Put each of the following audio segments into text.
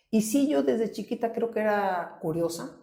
Y sí, yo desde chiquita creo que era curiosa.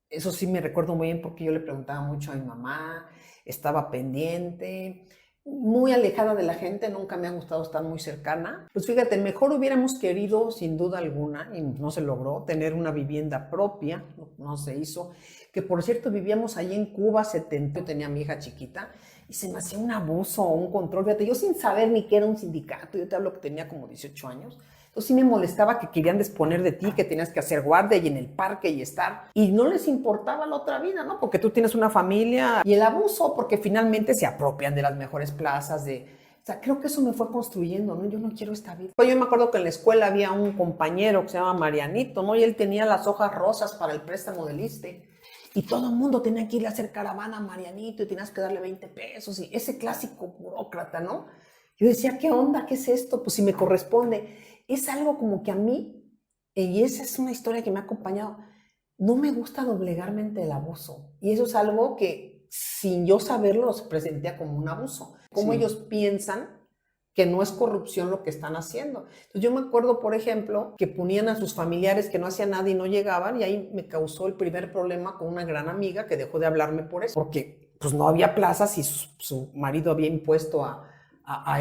Eso sí me recuerdo muy bien porque yo le preguntaba mucho a mi mamá, estaba pendiente, muy alejada de la gente, nunca me ha gustado estar muy cercana. Pues fíjate, mejor hubiéramos querido, sin duda alguna, y no se logró, tener una vivienda propia, no se hizo. Que por cierto, vivíamos allí en Cuba 70, yo tenía a mi hija chiquita, y se me hacía un abuso, un control. Fíjate, yo sin saber ni qué era un sindicato, yo te hablo que tenía como 18 años, entonces sí me molestaba que querían disponer de ti, que tenías que hacer guardia y en el parque y estar. Y no les importaba la otra vida, ¿no? Porque tú tienes una familia y el abuso, porque finalmente se apropian de las mejores plazas, o sea, creo que eso me fue construyendo, ¿no? Yo no quiero esta vida. Pues yo me acuerdo que en la escuela había un compañero que se llama Marianito, ¿no? Y él tenía las hojas rosas para el préstamo del ISSSTE. Y todo el mundo tenía que ir a hacer caravana a Marianito y tenías que darle 20 pesos. Y ese clásico burócrata, ¿no? Yo decía, ¿qué onda? ¿Qué es esto? Pues si me corresponde. Es algo como que a mí, y esa es una historia que me ha acompañado, no me gusta doblegarme ante el abuso. Y eso es algo que sin yo saberlo se presentía como un abuso. Como Sí. ellos piensan que no es corrupción lo que están haciendo. Entonces yo me acuerdo, por ejemplo, que ponían a sus familiares que no hacían nada y no llegaban, y ahí me causó el primer problema con una gran amiga que dejó de hablarme por eso, porque pues no había plazas y su marido había impuesto a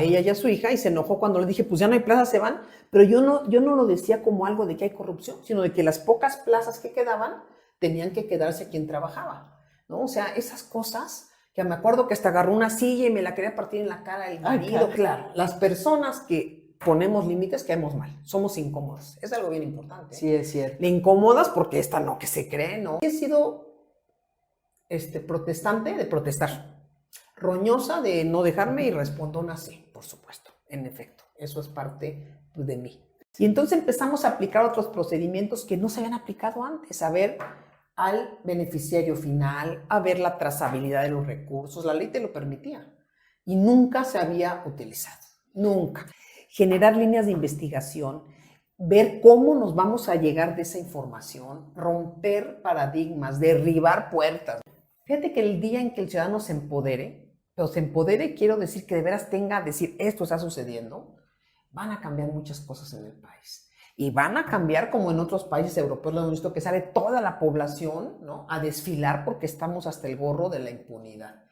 ella y a su hija, y se enojó cuando le dije, pues ya no hay plazas, se van. Pero yo no lo decía como algo de que hay corrupción, sino de que las pocas plazas que quedaban tenían que quedarse quien trabajaba, ¿no? O sea, esas cosas que me acuerdo que hasta agarró una silla y me la quería partir en la cara el marido. Claro, las personas que ponemos límites caemos mal, somos incómodas, es algo bien importante. Sí, es cierto. Le incomodas porque esta no, que se cree, ¿no? He sido protestante de protestar, roñosa de no dejarme y respondona sí, por supuesto, en efecto, eso es parte de mí. Y entonces empezamos a aplicar otros procedimientos que no se habían aplicado antes, a ver al beneficiario final, a ver la trazabilidad de los recursos, la ley te lo permitía y nunca se había utilizado, nunca. Generar líneas de investigación, ver cómo nos vamos a llegar de esa información, romper paradigmas, derribar puertas. Fíjate que el día en que el ciudadano se empodere, pero se empodere quiero decir que de veras tenga, decir esto está sucediendo, van a cambiar muchas cosas en el país. Y van a cambiar como en otros países europeos lo hemos visto, que sale toda la población, ¿no?, a desfilar porque estamos hasta el gorro de la impunidad.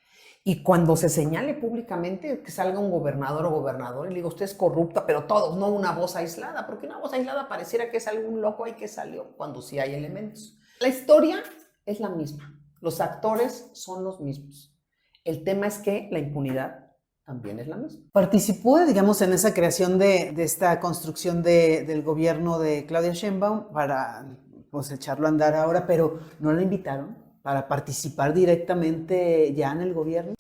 Y cuando se señale públicamente que salga un gobernador o gobernador y le diga, usted es corrupta, pero todos, no una voz aislada, porque una voz aislada pareciera que es algún loco ahí que salió, cuando sí hay elementos. La historia es la misma, los actores son los mismos. El tema es que la impunidad también es la misma. Participó, digamos, en esa creación de esta construcción del gobierno de Claudia Sheinbaum para pues, echarlo a andar ahora, pero no la invitaron para participar directamente ya en el gobierno.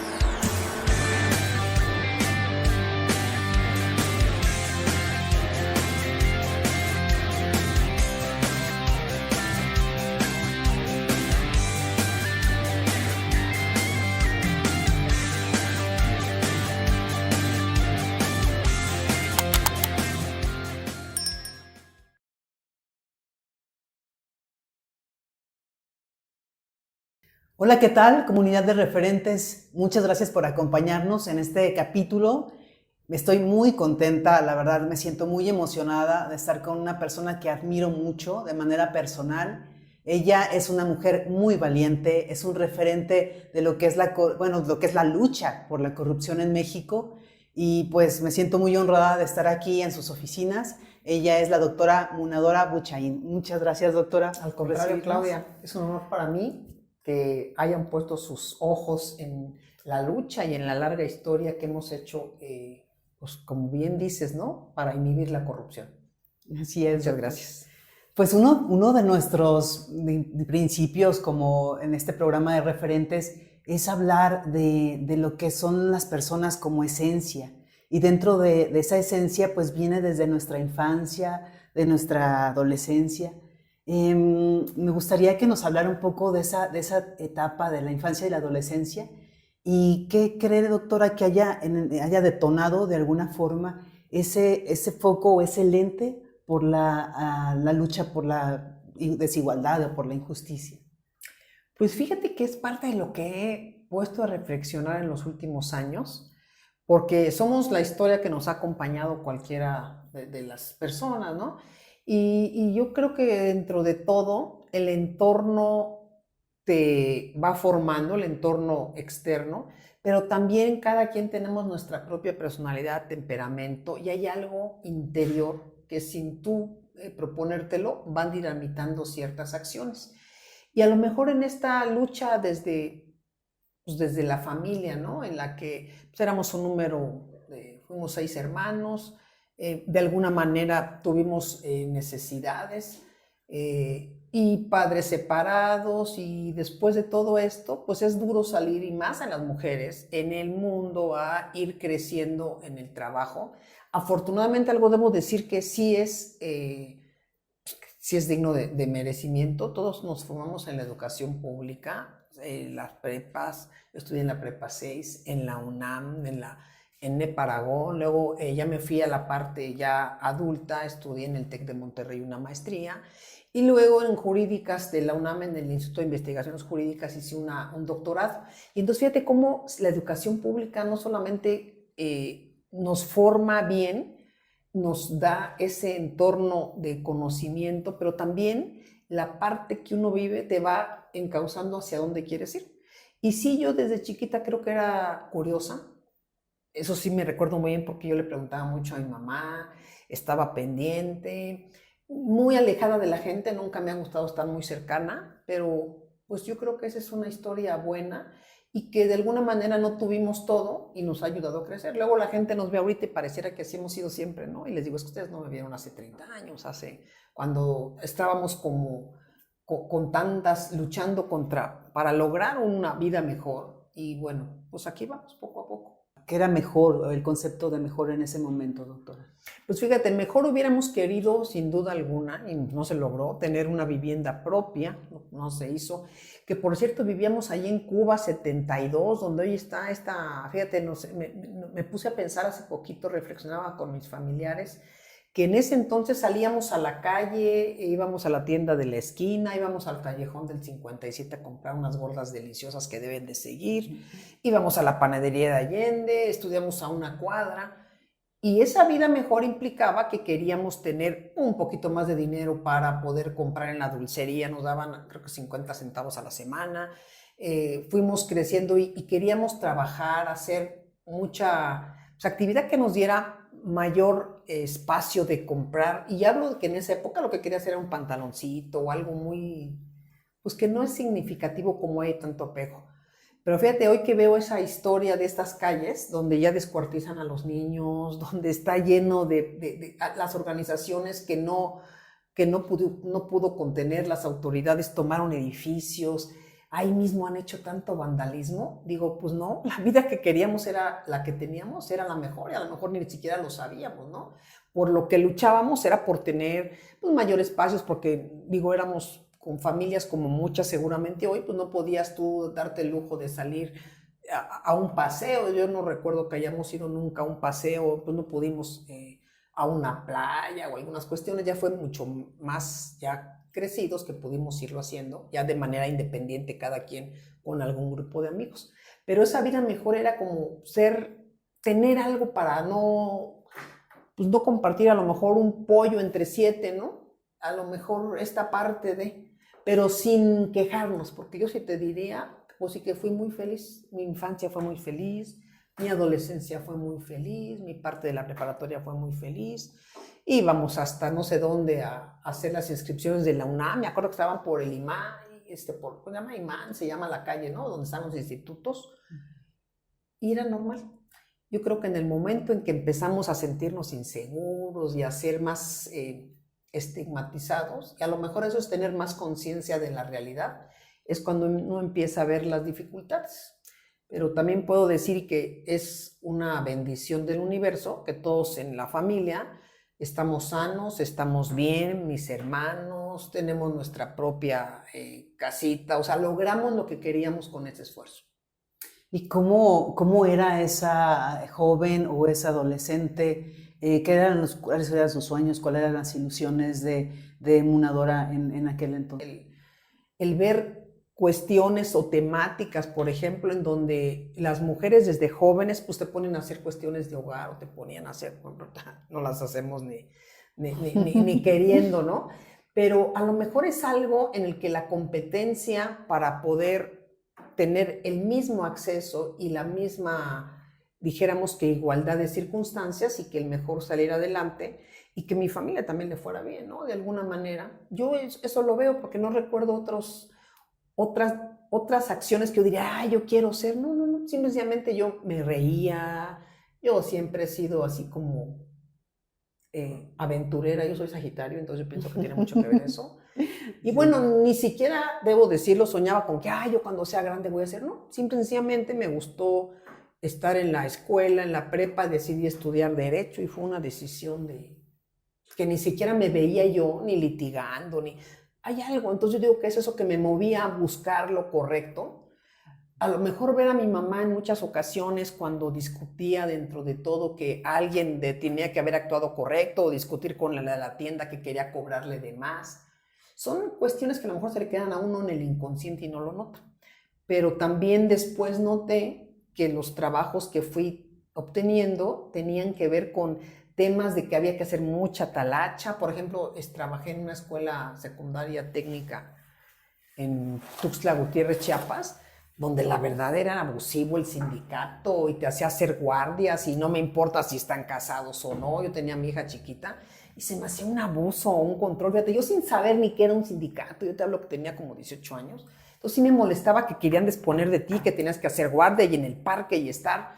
Hola, ¿qué tal? Comunidad de referentes, muchas gracias por acompañarnos en este capítulo. Estoy muy contenta, la verdad, me siento muy emocionada de estar con una persona que admiro mucho de manera personal. Ella es una mujer muy valiente, es un referente de lo que es lo que es la lucha por la corrupción en México, y pues me siento muy honrada de estar aquí en sus oficinas. Ella es la doctora Munadora Buchaín. Muchas gracias, doctora. Al contrario, Claudia, es un honor para mí que hayan puesto sus ojos en la lucha y en la larga historia que hemos hecho, pues como bien dices, ¿no?, para inhibir la corrupción. Así es. Muchas gracias. Pues uno de nuestros principios como en este programa de referentes es hablar de lo que son las personas como esencia, y dentro de esa esencia pues viene desde nuestra infancia, de nuestra adolescencia. Me gustaría que nos hablara un poco de esa etapa de la infancia y la adolescencia, y qué cree, doctora, que haya detonado de alguna forma ese foco o ese lente por la lucha por la desigualdad o por la injusticia. Pues fíjate que es parte de lo que he puesto a reflexionar en los últimos años, porque somos la historia que nos ha acompañado cualquiera de las personas, ¿no? Y yo creo que dentro de todo, el entorno te va formando, el entorno externo, pero también cada quien tenemos nuestra propia personalidad, temperamento, y hay algo interior que sin tú proponértelo van dinamitando ciertas acciones. Y a lo mejor en esta lucha desde la familia, ¿no? En la que pues, éramos un número, fuimos 6 hermanos, de alguna manera tuvimos necesidades y padres separados, y después de todo esto, pues es duro salir, y más a las mujeres, en el mundo a ir creciendo en el trabajo. Afortunadamente algo debo decir que sí es digno de merecimiento. Todos nos formamos en la educación pública, las prepas. Yo estudié en la prepa 6, en la UNAM, en NEP Aragón. Luego ya me fui a la parte ya adulta, estudié en el TEC de Monterrey una maestría. Y luego en jurídicas de la UNAM, en el Instituto de Investigaciones Jurídicas, hice un doctorado. Y entonces fíjate cómo la educación pública no solamente nos forma bien, nos da ese entorno de conocimiento, pero también la parte que uno vive te va encauzando hacia dónde quieres ir. Y sí, yo desde chiquita creo que era curiosa. Eso sí me recuerdo muy bien porque yo le preguntaba mucho a mi mamá, estaba pendiente, muy alejada de la gente, nunca me ha gustado estar muy cercana, pero pues yo creo que esa es una historia buena y que de alguna manera no tuvimos todo y nos ha ayudado a crecer. Luego la gente nos ve ahorita y pareciera que así hemos sido siempre, ¿no? Y les digo, es que ustedes no me vieron hace 30 años, cuando estábamos como con tantas, luchando para lograr una vida mejor. Y bueno, pues aquí vamos poco a poco. ¿Qué era mejor, el concepto de mejor en ese momento, doctora? Pues fíjate, mejor hubiéramos querido, sin duda alguna, y no se logró, tener una vivienda propia, no se hizo. Que por cierto, vivíamos allí en Cuba 72, donde hoy está fíjate, no sé, me puse a pensar hace poquito, reflexionaba con mis familiares, que en ese entonces salíamos a la calle, íbamos a la tienda de la esquina, íbamos al callejón del 57 a comprar unas gordas deliciosas que deben de seguir, íbamos a la panadería de Allende, estudiamos a una cuadra. Y esa vida mejor implicaba que queríamos tener un poquito más de dinero para poder comprar en la dulcería. Nos daban, creo que 50 centavos a la semana. Fuimos creciendo y queríamos trabajar, hacer mucha actividad que nos diera mayor espacio de comprar. Y hablo de que en esa época lo que quería hacer era un pantaloncito o algo muy, pues que no es significativo como hay tanto apego. Pero fíjate, hoy que veo esa historia de estas calles, donde ya descuartizan a los niños, donde está lleno de las organizaciones que no pudo contener, las autoridades tomaron edificios, ahí mismo han hecho tanto vandalismo. Digo, pues no, la vida que queríamos era la que teníamos, era la mejor, y a lo mejor ni siquiera lo sabíamos, ¿no? Por lo que luchábamos era por tener pues, mayor espacios, porque digo, éramos con familias como muchas seguramente hoy, pues no podías tú darte el lujo de salir a un paseo. Yo no recuerdo que hayamos ido nunca a un paseo, pues no pudimos a una playa o algunas cuestiones. Ya fue mucho más ya crecidos que pudimos irlo haciendo, ya de manera independiente cada quien con algún grupo de amigos. Pero esa vida mejor era como tener algo para pues no compartir a lo mejor un pollo entre 7, ¿no? A lo mejor esta parte pero sin quejarnos, porque yo sí te diría, pues sí que fui muy feliz, mi infancia fue muy feliz, mi adolescencia fue muy feliz, mi parte de la preparatoria fue muy feliz, íbamos hasta no sé dónde a hacer las inscripciones de la UNAM, me acuerdo que estaban por el IMAN, ¿cómo se llama? IMAN, se llama la calle, ¿no? Donde están los institutos, y era normal. Yo creo que en el momento en que empezamos a sentirnos inseguros y a ser más estigmatizados, y a lo mejor eso es tener más conciencia de la realidad, es cuando uno empieza a ver las dificultades. Pero también puedo decir que es una bendición del universo que todos en la familia estamos sanos, estamos bien, mis hermanos, tenemos nuestra propia casita, o sea, logramos lo que queríamos con ese esfuerzo. ¿Y cómo era esa joven o esa adolescente? ¿Cuáles eran sus sueños? ¿Cuáles eran las ilusiones de Munadora en aquel entonces? El ver cuestiones o temáticas, por ejemplo, en donde las mujeres desde jóvenes pues te ponen a hacer cuestiones de hogar o te ponían a hacer, no las hacemos ni ni queriendo, ¿no? Pero a lo mejor es algo en el que la competencia para poder tener el mismo acceso y la misma, dijéramos que igualdad de circunstancias y que el mejor salir adelante y que mi familia también le fuera bien, ¿no? De alguna manera. Yo eso lo veo porque no recuerdo otras acciones que yo diría, ah, yo quiero ser. No, no, no. Simplemente yo me reía. Yo siempre he sido así como aventurera. Yo soy Sagitario, entonces yo pienso que tiene mucho que ver eso. Y bueno, ni siquiera, debo decirlo, soñaba con que, yo cuando sea grande voy a ser, no, sencillamente me gustó estar en la escuela, en la prepa, decidí estudiar Derecho y fue una decisión que ni siquiera me veía yo ni litigando, ni hay algo, entonces yo digo que es eso que me movía a buscar lo correcto. A lo mejor ver a mi mamá en muchas ocasiones cuando discutía dentro de todo que alguien tenía que haber actuado correcto o discutir con la de la tienda que quería cobrarle de más. Son cuestiones que a lo mejor se le quedan a uno en el inconsciente y no lo nota. Pero también después noté que los trabajos que fui obteniendo tenían que ver con temas de que había que hacer mucha talacha. Por ejemplo, trabajé en una escuela secundaria técnica en Tuxtla Gutiérrez, Chiapas, donde la verdad era abusivo el sindicato y te hacía hacer guardias y no me importa si están casados o no. Yo tenía a mi hija chiquita y se me hacía un abuso o un control. Fíjate, yo sin saber ni qué era un sindicato, yo te hablo que tenía como 18 años. Entonces sí me molestaba que querían disponer de ti, que tenías que hacer guardia y en el parque y estar.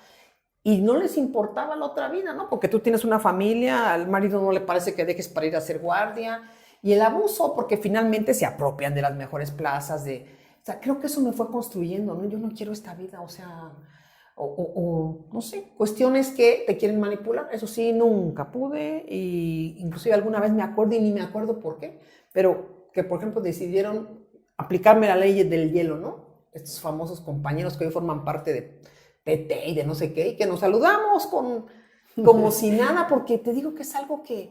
Y no les importaba la otra vida, ¿no? Porque tú tienes una familia, al marido no le parece que dejes para ir a hacer guardia. Y el abuso, porque finalmente se apropian de las mejores plazas. O sea, creo que eso me fue construyendo, ¿no? Yo no quiero esta vida, o sea, no sé, cuestiones que te quieren manipular. Eso sí, nunca pude. Y inclusive alguna vez me acuerdo y ni me acuerdo por qué. Pero que, por ejemplo, decidieron aplicarme la ley del hielo, ¿no? Estos famosos compañeros que hoy forman parte de PT y de no sé qué, y que nos saludamos como si nada, porque te digo que es algo que,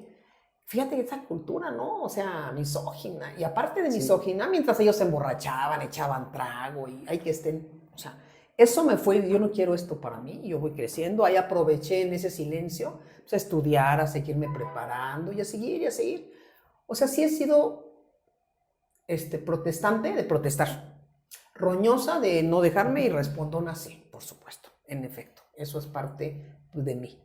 fíjate que esa cultura, ¿no? O sea, misógina, y aparte de misógina, mientras ellos se emborrachaban, echaban trago, y hay que estén, o sea, eso me fue, yo no quiero esto para mí, yo voy creciendo, ahí aproveché en ese silencio, pues, a estudiar, a seguirme preparando, y a seguir, y a seguir. O sea, sí he sido protestante de protestar, roñosa de no dejarme y respondona sí, por supuesto, en efecto, eso es parte de mí.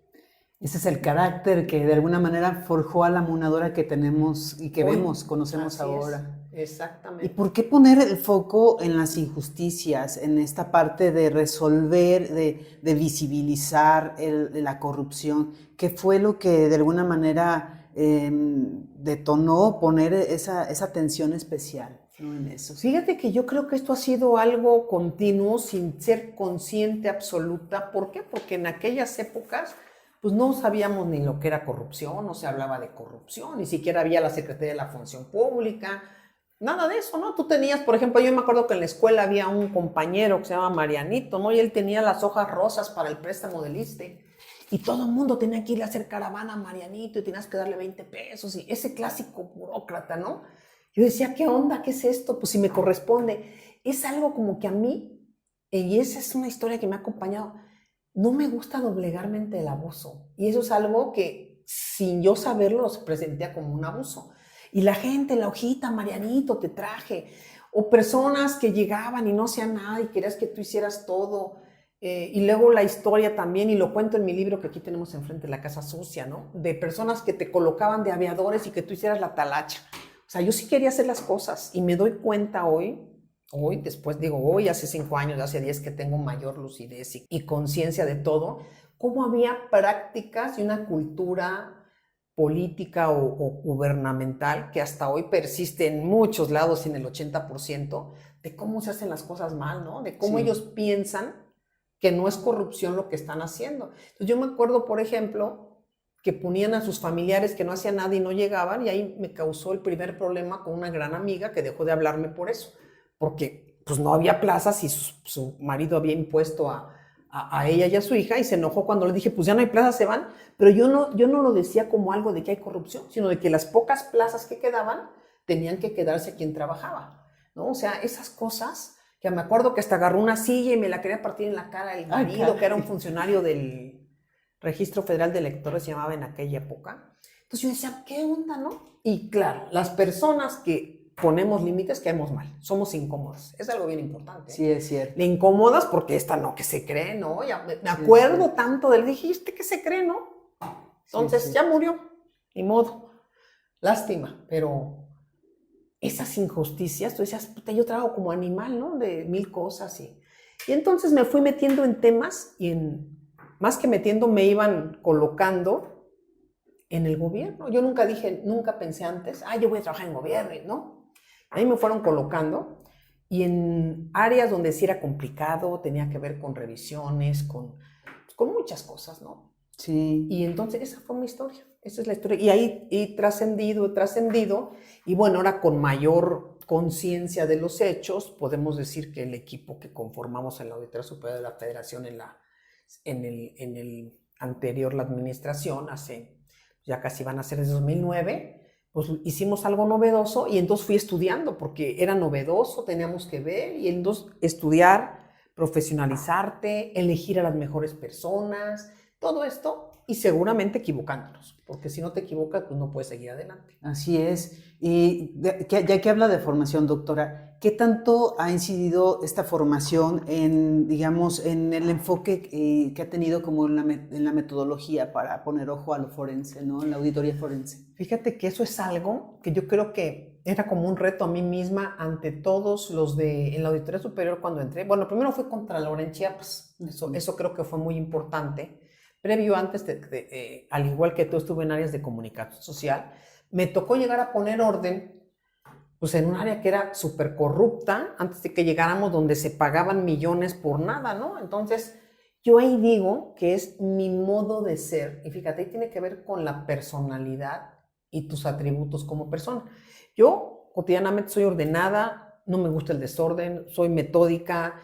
Ese es el carácter que de alguna manera forjó a la Munadora que tenemos y que Hoy, conocemos ahora. Exactamente. ¿Y por qué poner el foco en las injusticias, en esta parte de resolver, de visibilizar la corrupción? ¿Qué fue lo que de alguna manera detonó poner esa atención especial, ¿no? En eso? Fíjate que yo creo que esto ha sido algo continuo sin ser consciente absoluta. ¿Por qué? Porque en aquellas épocas pues no sabíamos ni lo que era corrupción, no se hablaba de corrupción, ni siquiera había la Secretaría de la Función Pública, nada de eso, ¿no? Tú tenías, por ejemplo, yo me acuerdo que en la escuela había un compañero que se llama Marianito, ¿no? Y él tenía las hojas rosas para el préstamo del ISSSTE. Y todo el mundo tenía que ir a hacer caravana a Marianito y tenías que darle 20 pesos. Y ese clásico burócrata, ¿no? Yo decía, ¿qué onda? ¿Qué es esto? Pues si me corresponde. Es algo como que a mí, y esa es una historia que me ha acompañado, no me gusta doblegarme ante el abuso. Y eso es algo que, sin yo saberlo, se presentía como un abuso. Y la gente, la hojita, Marianito, te traje. O personas que llegaban y no hacían nada y querías que tú hicieras todo. Y luego la historia también, y lo cuento en mi libro que aquí tenemos enfrente, La Casa Sucia, ¿no? De personas que te colocaban de aviadores y que tú hicieras la talacha. O sea, yo sí quería hacer las cosas y me doy cuenta hoy, después digo, hoy hace 5 años, hace 10 que tengo mayor lucidez y conciencia de todo, cómo había prácticas y una cultura política o gubernamental que hasta hoy persiste en muchos lados, en el 80%, de cómo se hacen las cosas mal, ¿no? De cómo ellos piensan que no es corrupción lo que están haciendo. Entonces yo me acuerdo, por ejemplo, que ponían a sus familiares que no hacían nada y no llegaban, y ahí me causó el primer problema con una gran amiga que dejó de hablarme por eso, porque pues no había plazas y su marido había impuesto a ella y a su hija, y se enojó cuando le dije, pues ya no hay plazas, se van. Pero yo no lo decía como algo de que hay corrupción, sino de que las pocas plazas que quedaban tenían que quedarse quien trabajaba, ¿no? O sea, esas cosas que me acuerdo que hasta agarró una silla y me la quería partir en la cara el marido, que era un funcionario del Registro Federal de Electores, se llamaba en aquella época. Entonces yo decía, ¿qué onda, no? Y claro, las personas que ponemos límites caemos mal, somos incómodas. Es algo bien importante. Sí, es cierto. Le incomodas porque esta no, que se cree, ¿no? Ya me Sí, acuerdo tanto del, dijiste que se cree, ¿no? Entonces Sí. ya murió, ni modo. Lástima, pero esas injusticias, tú decías, puta, yo trabajo como animal, ¿no? De mil cosas y entonces me fui metiendo en temas y más que metiendo me iban colocando en el gobierno. Yo nunca pensé antes, yo voy a trabajar en gobierno, ¿no? A mí me fueron colocando y en áreas donde sí era complicado, tenía que ver con revisiones, con muchas cosas, ¿no? Sí. Y entonces esa fue mi historia, esa es la historia. Y ahí he trascendido, y bueno, ahora con mayor conciencia de los hechos, podemos decir que el equipo que conformamos en la Auditoría Superior de la Federación en el anterior, la administración, ya casi van a ser desde 2009, pues hicimos algo novedoso y entonces fui estudiando porque era novedoso, teníamos que ver y entonces estudiar, profesionalizarte, elegir a las mejores personas, todo esto y seguramente equivocándonos, porque si no te equivocas, pues no puedes seguir adelante. Así es. Y ya que habla de formación, doctora, ¿qué tanto ha incidido esta formación en, digamos, en el enfoque que ha tenido como en la metodología para poner ojo a lo forense, ¿no? En la auditoría forense. Fíjate que eso es algo que yo creo que era como un reto a mí misma ante todos los en la Auditoría Superior cuando entré. Bueno, primero fui contralor en Chiapas, eso creo que fue muy importante. Previo antes, al igual que tú, estuve en áreas de comunicación social, me tocó llegar a poner orden pues en un área que era súper corrupta, antes de que llegáramos, donde se pagaban millones por nada, ¿no? Entonces, yo ahí digo que es mi modo de ser, y fíjate, ahí tiene que ver con la personalidad y tus atributos como persona. Yo cotidianamente soy ordenada, no me gusta el desorden, soy metódica,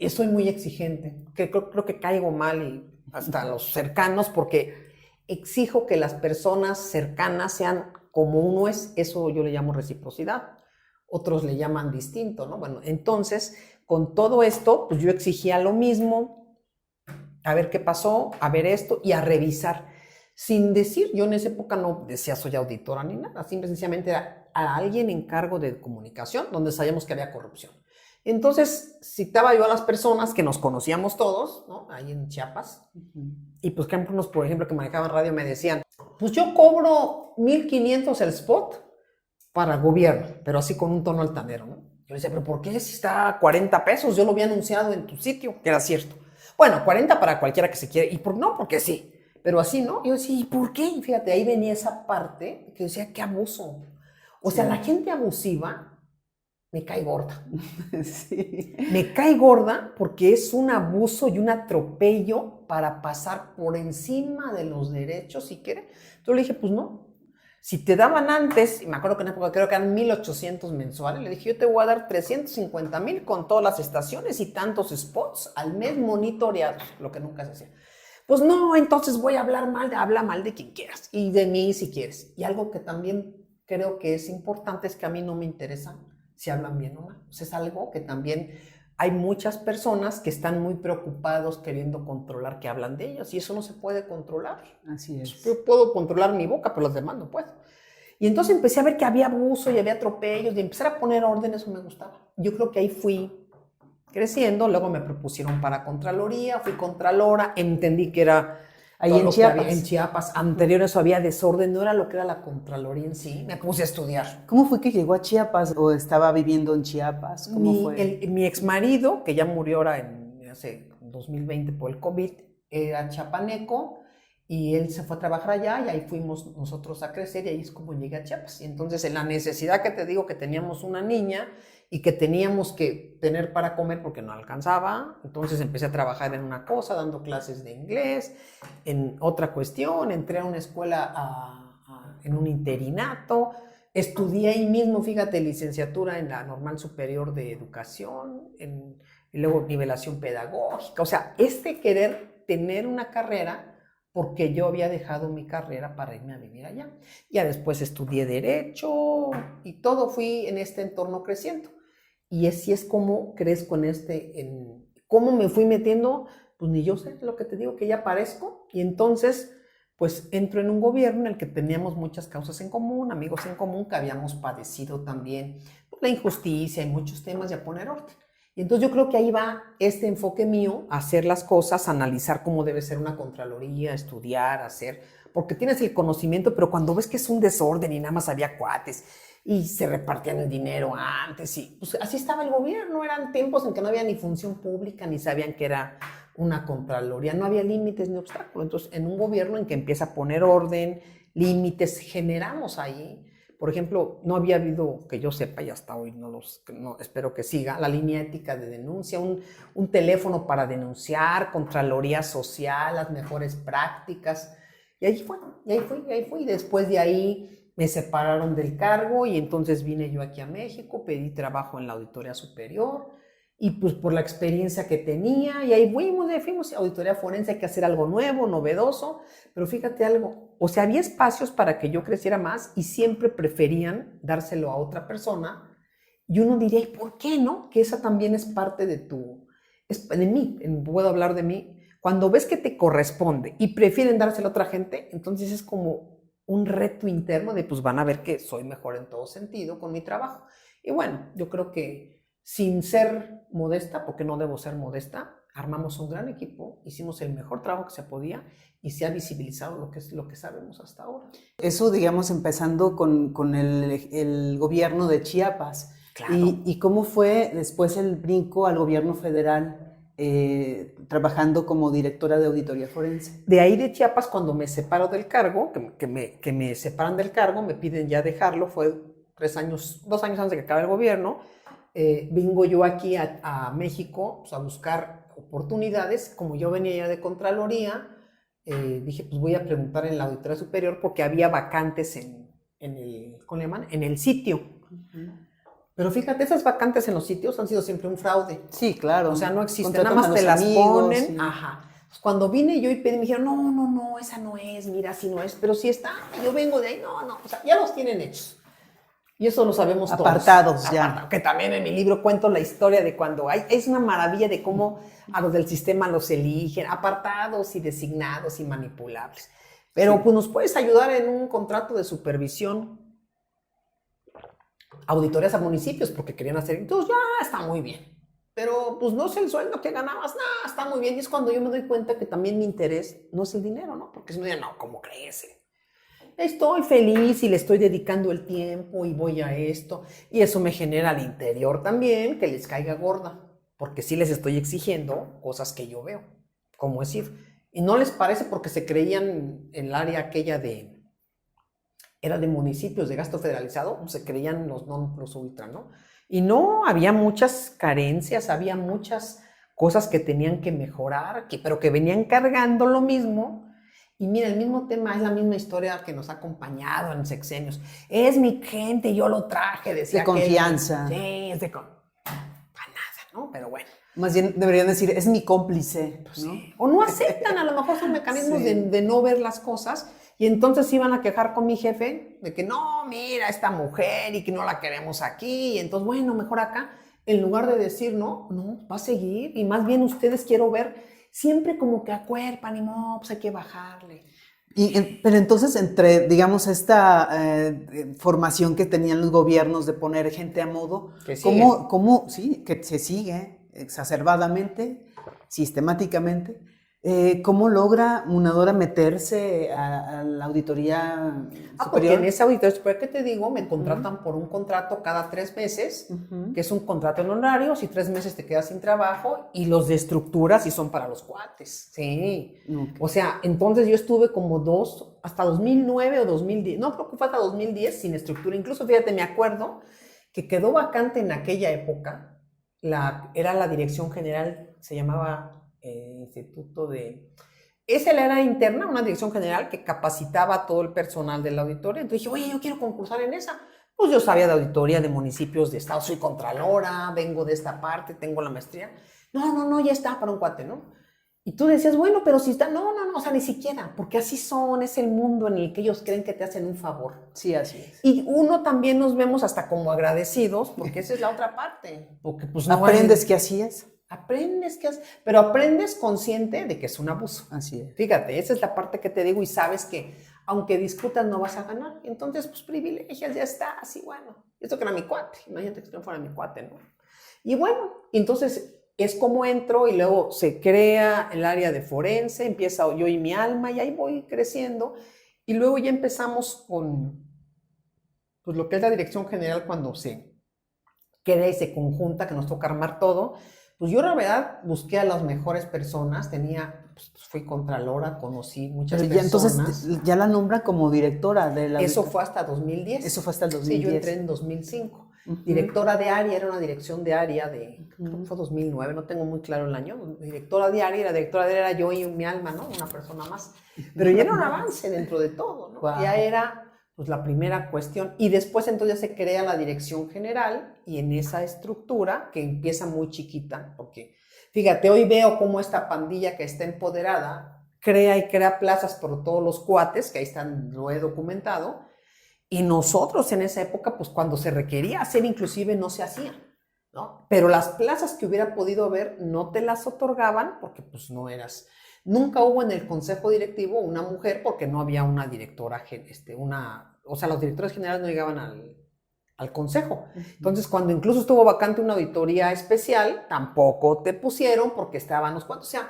soy muy exigente, que creo que caigo mal y hasta a los cercanos, porque exijo que las personas cercanas sean como uno es, eso yo le llamo reciprocidad, otros le llaman distinto, ¿no? Bueno, entonces, con todo esto, pues yo exigía lo mismo, a ver qué pasó, a ver esto y a revisar, sin decir, yo en esa época no decía soy auditora ni nada, simple sencillamente era a alguien en cargo de comunicación, donde sabíamos que había corrupción. Entonces, citaba yo a las personas que nos conocíamos todos, ¿no? Ahí en Chiapas, y pues que unos, por ejemplo, que manejaban radio me decían, pues yo cobro 1,500 el spot para gobierno, pero así con un tono altanero, ¿no? Yo le decía, pero ¿por qué si está a 40 pesos? Yo lo había anunciado en tu sitio, que era cierto. Bueno, 40 para cualquiera que se quiera, y no, porque sí, pero así, ¿no? Yo decía, ¿y por qué? Y fíjate, ahí venía esa parte que decía, qué abuso. O sea, la gente abusiva me cae gorda. Sí. Me cae gorda porque es un abuso y un atropello para pasar por encima de los derechos, si quiere. Entonces le dije, pues no. Si te daban antes, y me acuerdo que en época creo que eran 1,800 mensuales, le dije, yo te voy a dar 350,000 con todas las estaciones y tantos spots al mes monitoreados, lo que nunca se hacía. Pues no, entonces voy a habla mal de quien quieras y de mí si quieres. Y algo que también creo que es importante es que a mí no me interesa si hablan bien o mal. O sea, es algo que también hay muchas personas que están muy preocupados queriendo controlar que hablan de ellos y eso no se puede controlar. Así es. Yo puedo controlar mi boca, pero los demás no puedo. Y entonces empecé a ver que había abuso y había atropellos y empezar a poner orden, eso me gustaba. Yo creo que ahí fui creciendo, luego me propusieron para Contraloría, fui Contralora, entendí que era ahí en Chiapas. En Chiapas, anterior a eso había desorden, no era lo que era la Contraloría en sí, me puse a estudiar. ¿Cómo fue que llegó a Chiapas o estaba viviendo en Chiapas? ¿Cómo fue? Mi exmarido, que ya murió ahora hace 2020 por el COVID, era chiapaneco y él se fue a trabajar allá y ahí fuimos nosotros a crecer y ahí es como llegué a Chiapas. Y entonces en la necesidad que te digo que teníamos una niña y que teníamos que tener para comer porque no alcanzaba, entonces empecé a trabajar en una cosa, dando clases de inglés, en otra cuestión, entré a una escuela en un interinato, estudié ahí mismo, fíjate, licenciatura en la Normal Superior de Educación, y luego nivelación pedagógica, o sea, querer tener una carrera porque yo había dejado mi carrera para irme a vivir allá. Ya después estudié Derecho y todo fui en este entorno creciendo. Y así es como crezco cómo me fui metiendo, pues ni yo sé lo que te digo, que ya aparezco. Y entonces, pues entro en un gobierno en el que teníamos muchas causas en común, amigos en común, que habíamos padecido también la injusticia y muchos temas y a poner orden. Y entonces yo creo que ahí va este enfoque mío, a hacer las cosas, analizar cómo debe ser una contraloría, estudiar, hacer, porque tienes el conocimiento, pero cuando ves que es un desorden y nada más había cuates y se repartían el dinero antes, y pues así estaba el gobierno, eran tiempos en que no había ni función pública, ni sabían que era una contraloría, no había límites ni obstáculos. Entonces, en un gobierno en que empieza a poner orden, límites, generamos ahí. Por ejemplo, no había habido, que yo sepa, y hasta hoy no espero que siga, la línea ética de denuncia, un teléfono para denunciar, Contraloría Social, las mejores prácticas. Y ahí fui. Y después de ahí me separaron del cargo y entonces vine yo aquí a México, pedí trabajo en la Auditoría Superior. Y pues por la experiencia que tenía, y ahí fuimos a auditoría forense, hay que hacer algo nuevo, novedoso, pero fíjate algo, o sea, había espacios para que yo creciera más y siempre preferían dárselo a otra persona, y uno diría, ¿y por qué no? Que esa también es parte de de mí, puedo hablar de mí, cuando ves que te corresponde y prefieren dárselo a otra gente, entonces es como un reto interno de pues van a ver que soy mejor en todo sentido con mi trabajo. Y bueno, yo creo que sin ser modesta, porque no debo ser modesta, armamos un gran equipo, hicimos el mejor trabajo que se podía y se ha visibilizado lo que sabemos hasta ahora. Eso, digamos, empezando con el gobierno de Chiapas. Claro. ¿Y cómo fue después el brinco al gobierno federal trabajando como directora de auditoría forense? De ahí de Chiapas, cuando me separo del cargo, que me separan del cargo, me piden ya dejarlo, fue 2 años antes de que acabe el gobierno. Vengo yo aquí a México pues, a buscar oportunidades. Como yo venía ya de Contraloría, dije, pues voy a preguntar en la Auditoría Superior porque había vacantes en el sitio. Pero fíjate, esas vacantes en los sitios han sido siempre un fraude. Sí, claro. O sea, no existen, nada más te las ponen. Sí. Ajá. Pues cuando vine yo y pedí, me dijeron, no, esa no es, mira, así no es. Pero si está, yo vengo de ahí, no, o sea, ya los tienen hechos. Y eso lo sabemos todos. Apartados, ya. Que también en mi libro cuento la historia de cuando es una maravilla de cómo a los del sistema los eligen, apartados y designados y manipulables. Pero pues nos puedes ayudar en un contrato de supervisión, auditorías a municipios, porque querían hacer, entonces ya está muy bien. Pero pues no es el sueldo que ganabas, no, está muy bien. Y es cuando yo me doy cuenta que también mi interés no es el dinero, ¿no? Porque si no, no, ¿cómo crees? Estoy feliz y le estoy dedicando el tiempo y voy a esto. Y eso me genera al interior también que les caiga gorda. Porque sí les estoy exigiendo cosas que yo veo. Como decir, y no les parece porque se creían en el área aquella era de municipios de gasto federalizado, se creían los non plus ultra, ¿no? Y no, había muchas carencias, había muchas cosas que tenían que mejorar, pero que venían cargando lo mismo. Y mira, el mismo tema es la misma historia que nos ha acompañado en sexenios. Es mi gente, yo lo traje, decía. De confianza. Sí, es de para nada, ¿no? Pero bueno. Más bien deberían decir, es mi cómplice, pues ¿no? Sí. O no aceptan, a lo mejor son mecanismos sí. de no ver las cosas. Y entonces iban a quejar con mi jefe de que no, mira, esta mujer y que no la queremos aquí. Y entonces, bueno, mejor acá. En lugar de decir, no, va a seguir. Y más bien ustedes quiero ver siempre como que acuerpan y no, pues hay que bajarle. Pero entonces entre, digamos, esta formación que tenían los gobiernos de poner gente a modo, ¿cómo sí, que se sigue exacerbadamente, sistemáticamente? ¿Cómo logra Munadora meterse a la auditoría superior? Porque en esa auditoría superior, ¿qué te digo? Me contratan por un contrato cada 3 meses, que es un contrato en honorarios, y 3 meses te quedas sin trabajo, y los de estructuras sí son para los cuates. Sí. Okay. O sea, entonces yo estuve como hasta 2009 o 2010, no creo que fue hasta 2010 sin estructura. Incluso, fíjate, me acuerdo que quedó vacante en aquella época, era la dirección general, se llamaba Instituto de... Esa era interna, una dirección general que capacitaba a todo el personal de la auditoría. Entonces dije, oye, yo quiero concursar en esa. Pues yo sabía de auditoría de municipios de estado, soy contralora, vengo de esta parte, tengo la maestría. No, ya está para un cuate, ¿no? Y tú decías, bueno, pero si está, no, o sea, ni siquiera, porque así son, es el mundo en el que ellos creen que te hacen un favor. Sí, así es. Y uno también nos vemos hasta como agradecidos, porque esa es la otra parte. Porque, pues, ¿Aprendes qué hacías? Aprendes pero aprendes consciente de que es un abuso. Así es. Fíjate, esa es la parte que te digo y sabes que aunque discutas no vas a ganar. Entonces, pues privilegias, ya está, así bueno. Esto que era mi cuate, imagínate que no fuera mi cuate, ¿no? Y bueno, entonces es como entro y luego se crea el área de forense, empieza Yo y mi alma y ahí voy creciendo. Y luego ya empezamos con pues, lo que es la dirección general cuando se crea y se conjunta, que nos toca armar todo. Pues yo la verdad busqué a las mejores personas, pues fui contralora, conocí muchas personas. Entonces ya la nombran como directora de la... Eso fue hasta 2010. Eso fue hasta el 2010. Sí, yo entré en 2005. Directora de área, era una dirección de área fue 2009, no tengo muy claro el año. Directora de área, y la directora de área era yo y mi alma, ¿no? Una persona más. Pero ya era un avance dentro de todo, ¿no? Wow. Ya era pues la primera cuestión. Y después entonces se crea la dirección general y en esa estructura que empieza muy chiquita, porque fíjate, hoy veo cómo esta pandilla que está empoderada crea plazas por todos los cuates, que ahí están, lo he documentado, y nosotros en esa época, pues cuando se requería hacer inclusive no se hacía, ¿no? Pero las plazas que hubiera podido haber no te las otorgaban porque pues no eras... Nunca hubo en el consejo directivo una mujer porque no había una directora, o sea, los directores generales no llegaban al consejo. Entonces, cuando incluso estuvo vacante una auditoría especial, tampoco te pusieron porque estaban los cuantos. O sea,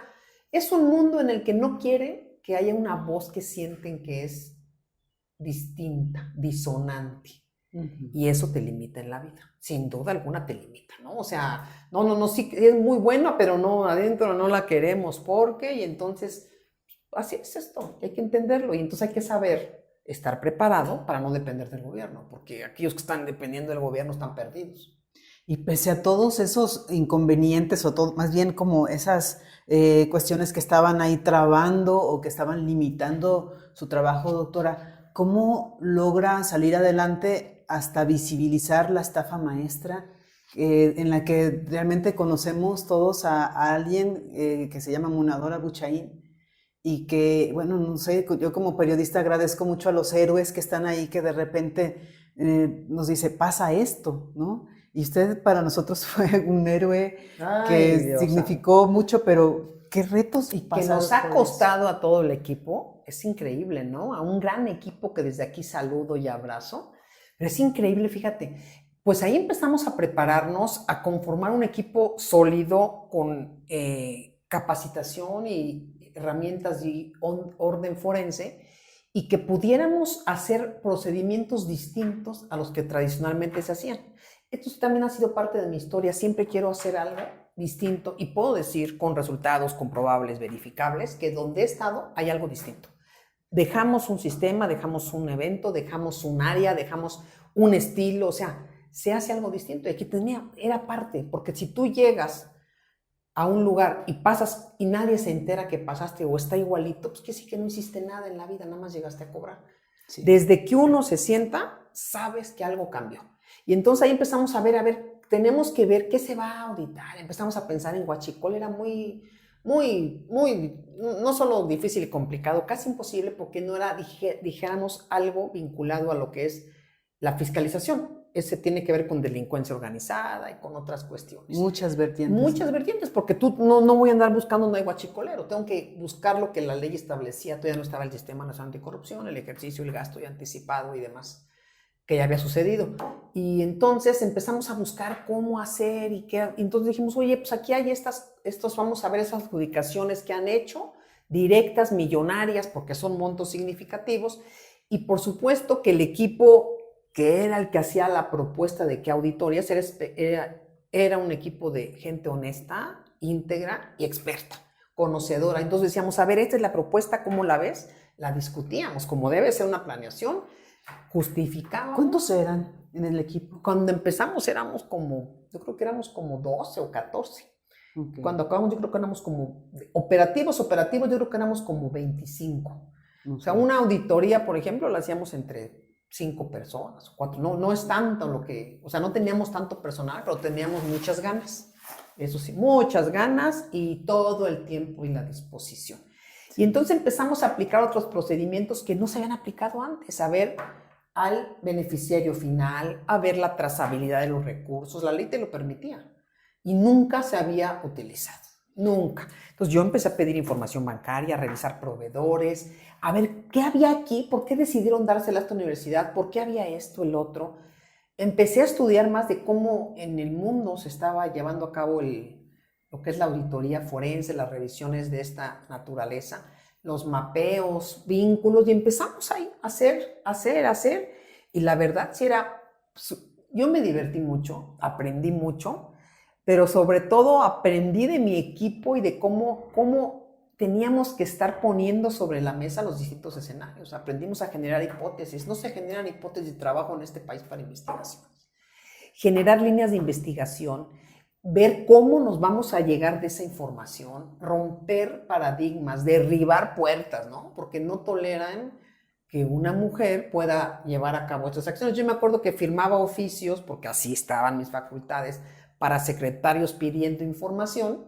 es un mundo en el que no quieren que haya una voz que sienten que es distinta, disonante. Y eso te limita en la vida. Sin duda alguna te limita, ¿no? O sea, no, sí, es muy buena, pero no, adentro no la queremos. ¿Por qué? Y entonces, así es esto, hay que entenderlo. Y entonces hay que saber estar preparado para no depender del gobierno, porque aquellos que están dependiendo del gobierno están perdidos. Y pese a todos esos inconvenientes, más bien como esas cuestiones que estaban ahí trabando o que estaban limitando su trabajo, doctora, ¿cómo logra salir adelante hasta visibilizar la estafa maestra en la que realmente conocemos todos a alguien que se llama Munadora Buchaín? Y que, bueno, no sé, yo como periodista agradezco mucho a los héroes que están ahí, que de repente nos dice, pasa esto, ¿no? Y usted para nosotros fue un héroe que Dios significó mucho, pero qué retos y que nos ha costado a todo el equipo. Es increíble, ¿no? A un gran equipo que desde aquí saludo y abrazo. Pero es increíble, fíjate. Pues ahí empezamos a prepararnos, a conformar un equipo sólido con capacitación y herramientas y orden forense y que pudiéramos hacer procedimientos distintos a los que tradicionalmente se hacían. Esto también ha sido parte de mi historia. Siempre quiero hacer algo distinto y puedo decir con resultados comprobables, verificables, que donde he estado hay algo distinto. Dejamos un sistema, dejamos un evento, dejamos un área, dejamos un estilo, o sea, se hace algo distinto. Y aquí era parte, porque si tú llegas a un lugar y pasas y nadie se entera que pasaste o está igualito, pues que sí que no hiciste nada en la vida, nada más llegaste a cobrar. Sí. Desde que uno se sienta, sabes que algo cambió. Y entonces ahí empezamos a ver, tenemos que ver qué se va a auditar. Empezamos a pensar en Huachicol, era muy, no solo difícil y complicado, casi imposible porque no era, dijéramos, algo vinculado a lo que es la fiscalización. Ese tiene que ver con delincuencia organizada y con otras cuestiones. Muchas vertientes. Muchas vertientes, porque tú no voy a andar buscando un huachicolero, tengo que buscar lo que la ley establecía. Todavía no estaba el Sistema Nacional Anticorrupción, el ejercicio, el gasto ya anticipado y demás, que ya había sucedido. Y entonces empezamos a buscar cómo hacer y qué. Entonces dijimos, oye, pues aquí hay vamos a ver esas adjudicaciones que han hecho, directas, millonarias, porque son montos significativos. Y por supuesto que el equipo que era el que hacía la propuesta de qué auditorías, era un equipo de gente honesta, íntegra y experta, conocedora. Entonces decíamos, a ver, esta es la propuesta, ¿cómo la ves? La discutíamos, como debe ser una planeación, justificábamos. ¿Cuántos eran en el equipo? Cuando empezamos yo creo que éramos como 12 o 14. Okay. Cuando acabamos, yo creo que éramos como, operativos, yo creo que éramos como 25. Okay. O sea, una auditoría, por ejemplo, la hacíamos entre 5 personas, 4, no es tanto no teníamos tanto personal, pero teníamos muchas ganas, eso sí, muchas ganas y todo el tiempo y la disposición. Sí. Y entonces empezamos a aplicar otros procedimientos que no se habían aplicado antes, a ver al beneficiario final, a ver la trazabilidad de los recursos, la ley te lo permitía. y nunca se había utilizado, nunca. Entonces yo empecé a pedir información bancaria, a revisar proveedores, a ver qué había aquí, por qué decidieron dársela a esta universidad, por qué había esto, el otro. Empecé a estudiar más de cómo en el mundo se estaba llevando a cabo lo que es la auditoría forense, las revisiones de esta naturaleza, los mapeos, vínculos, y empezamos ahí a hacer, y la verdad sí era, yo me divertí mucho, aprendí mucho, pero sobre todo aprendí de mi equipo y de cómo teníamos que estar poniendo sobre la mesa los distintos escenarios. Aprendimos a generar hipótesis. No se generan hipótesis de trabajo en este país para investigación. Generar líneas de investigación, ver cómo nos vamos a llegar de esa información, romper paradigmas, derribar puertas, ¿no? Porque no toleran que una mujer pueda llevar a cabo estas acciones. Yo me acuerdo que firmaba oficios, porque así estaban mis facultades, para secretarios pidiendo información,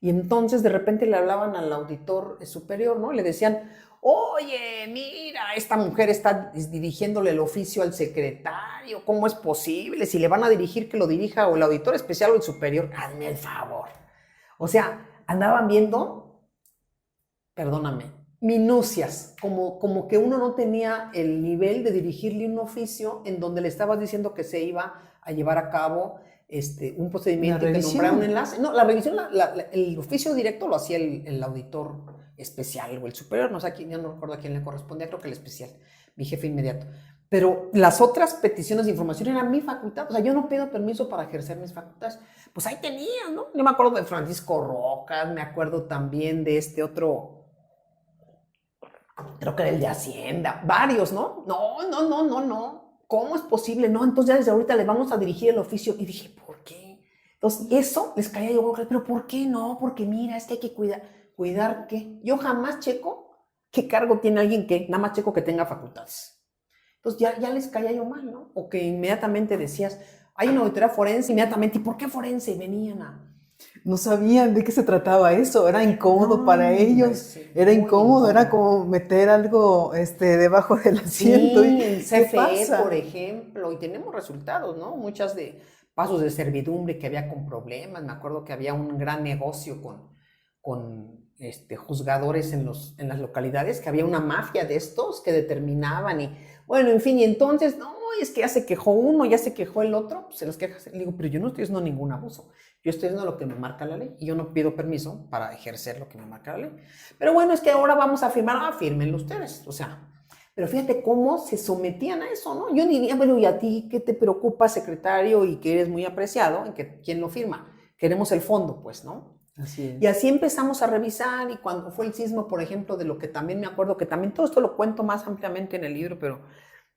y entonces de repente le hablaban al auditor superior, ¿no? Le decían, oye, mira, esta mujer está dirigiéndole el oficio al secretario, ¿cómo es posible? Si le van a dirigir, que lo dirija o el auditor especial o el superior, hazme el favor. O sea, andaban viendo, perdóname, minucias, como que uno no tenía el nivel de dirigirle un oficio en donde le estabas diciendo que se iba a llevar a cabo un procedimiento y que nombrara un enlace. No, la revisión, el oficio directo lo hacía el auditor especial o el superior, no sé, ya no recuerdo a quién le correspondía, creo que el especial, mi jefe inmediato. Pero las otras peticiones de información eran mi facultad, o sea, yo no pido permiso para ejercer mis facultades. Pues ahí tenía, ¿no? Yo me acuerdo de Francisco Rocas, me acuerdo también de este otro, creo que era el de Hacienda, varios, ¿no? No. ¿Cómo es posible? No, entonces ya desde ahorita le vamos a dirigir el oficio. Y dije, ¿por qué? Entonces, eso les caía yo, pero ¿por qué no? Porque mira, es que hay que cuidar. ¿Cuidar qué? Yo jamás checo qué cargo tiene alguien que, nada más checo que tenga facultades. Entonces ya les caía yo mal, ¿no? O que inmediatamente decías, hay una auditoría forense, inmediatamente, ¿y por qué forense? Venían a... No sabían de qué se trataba eso, era incómodo para ellos, sí, era incómodo, era como meter algo debajo del asiento. Sí, en CFE, por ejemplo, y tenemos resultados, ¿no? Muchas de pasos de servidumbre que había con problemas. Me acuerdo que había un gran negocio con juzgadores en las localidades, que había una mafia de estos que determinaban y, bueno, en fin, y entonces, no, es que ya se quejó uno, ya se quejó el otro, pues se los quejas. Le digo, pero yo no estoy haciendo ningún abuso, yo estoy haciendo lo que me marca la ley y yo no pido permiso para ejercer lo que me marca la ley. Pero bueno, es que ahora vamos a firmar, fírmenlo ustedes, o sea, pero fíjate cómo se sometían a eso, ¿no? Yo diría, bueno, ¿y a ti qué te preocupa, secretario, y que eres muy apreciado, en que quién lo firma? Queremos el fondo, pues, ¿no? Así es. Y así empezamos a revisar, y cuando fue el sismo, por ejemplo, de lo que también me acuerdo, que también todo esto lo cuento más ampliamente en el libro, pero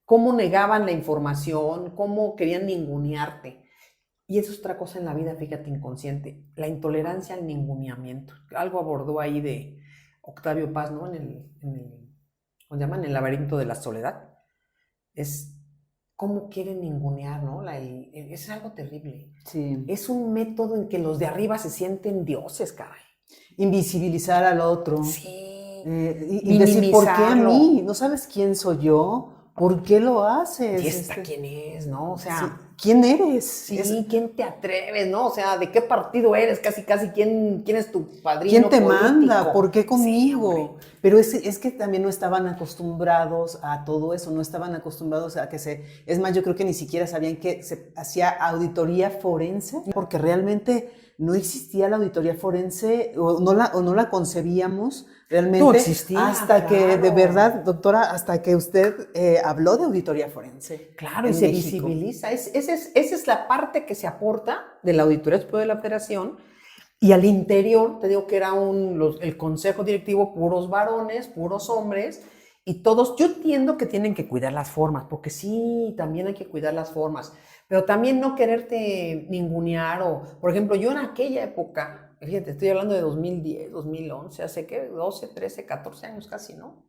cómo negaban la información, cómo querían ningunearte. Y eso es otra cosa en la vida, fíjate, inconsciente, la intolerancia al ninguneamiento. Algo abordó ahí de Octavio Paz, ¿no? ¿Cómo se llama? En el laberinto de la soledad. Es cómo quieren ningunear, ¿no? Es algo terrible. Sí. Es un método en que los de arriba se sienten dioses, caray. Invisibilizar al otro. Sí. Y decir, ¿por qué a mí? ¿No sabes quién soy yo? ¿Por qué lo haces? ¿Y esta quién es, no? O sea, sí. ¿Quién eres? Sí, ¿quién te atreves, no? O sea, ¿de qué partido eres? Casi, ¿quién es tu padrino ¿Quién te político? manda? ¿Por qué conmigo? Sí, pero es que también no estaban acostumbrados a todo eso, no estaban acostumbrados a que es más, yo creo que ni siquiera sabían que se hacía auditoría forense, porque realmente no existía la auditoría forense, o no la concebíamos realmente. No existía, hasta claro. que, de verdad, doctora, hasta que usted habló de auditoría forense. Claro, y se visibiliza. Esa es la parte que se aporta de la Auditoría Superior de la Federación. Y al interior, te digo que era el consejo directivo, puros varones, puros hombres, y todos, yo entiendo que tienen que cuidar las formas, porque sí, también hay que cuidar las formas, pero también no quererte ningunear, por ejemplo, yo en aquella época, fíjate, estoy hablando de 2010, 2011, hace que 12, 13, 14 años casi, ¿no?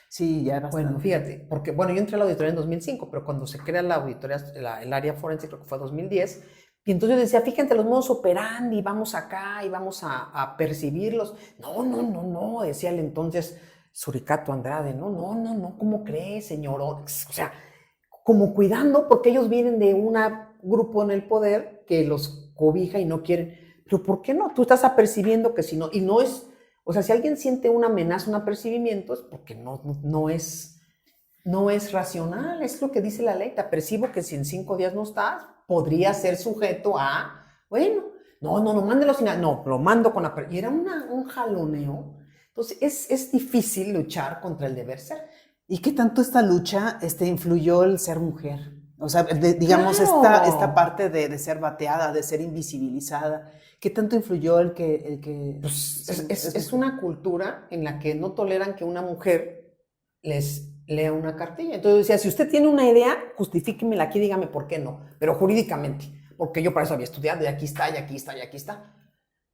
Sí, ya bastante. Bueno, fíjate, porque bueno, yo entré a la auditoría en 2005, pero cuando se crea la auditoría, el área forense, creo que fue 2010, y entonces yo decía, fíjate los modos operandi, vamos acá y vamos a percibirlos. No, decía el entonces Suricato Andrade, no, ¿cómo crees, señor? O sea, como cuidando, porque ellos vienen de un grupo en el poder que los cobija y no quieren. Pero ¿por qué no? Tú estás apercibiendo que si no, y no es, o sea, si alguien siente una amenaza, un apercibimiento, es porque no es racional, es lo que dice la ley. Te apercibo que si en 5 días no estás, podría ser sujeto a, bueno, no, mándelo sin nada, no, lo mando con y era un jaloneo. Entonces, es difícil luchar contra el deber ser. ¿Y qué tanto esta lucha influyó el ser mujer? O sea, digamos, Claro. esta parte de ser bateada, de ser invisibilizada, ¿qué tanto influyó el que Pues es una cultura en la que no toleran que una mujer les lea una cartilla. Entonces decía, si usted tiene una idea, justifíquemela aquí, dígame por qué no, pero jurídicamente, porque yo para eso había estudiado y aquí está, y aquí está, y aquí está.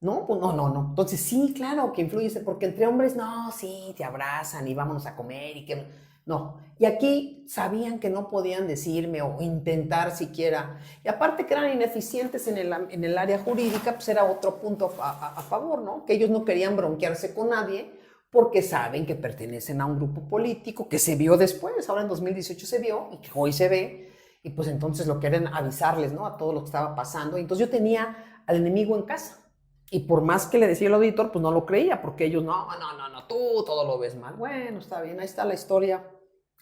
No, pues no. Entonces sí, claro que influye, porque entre hombres, no, sí, te abrazan y vámonos a comer y que... No, y aquí sabían que no podían decirme o intentar siquiera, y aparte que eran ineficientes en el área jurídica, pues era otro punto a favor, ¿no? Que ellos no querían bronquearse con nadie porque saben que pertenecen a un grupo político que se vio después, ahora en 2018 se vio y que hoy se ve, y pues entonces lo quieren avisarles, ¿no? A todo lo que estaba pasando. Y entonces yo tenía al enemigo en casa. Y por más que le decía el auditor, pues no lo creía, porque ellos, no, tú todo lo ves mal. Bueno, está bien, ahí está la historia.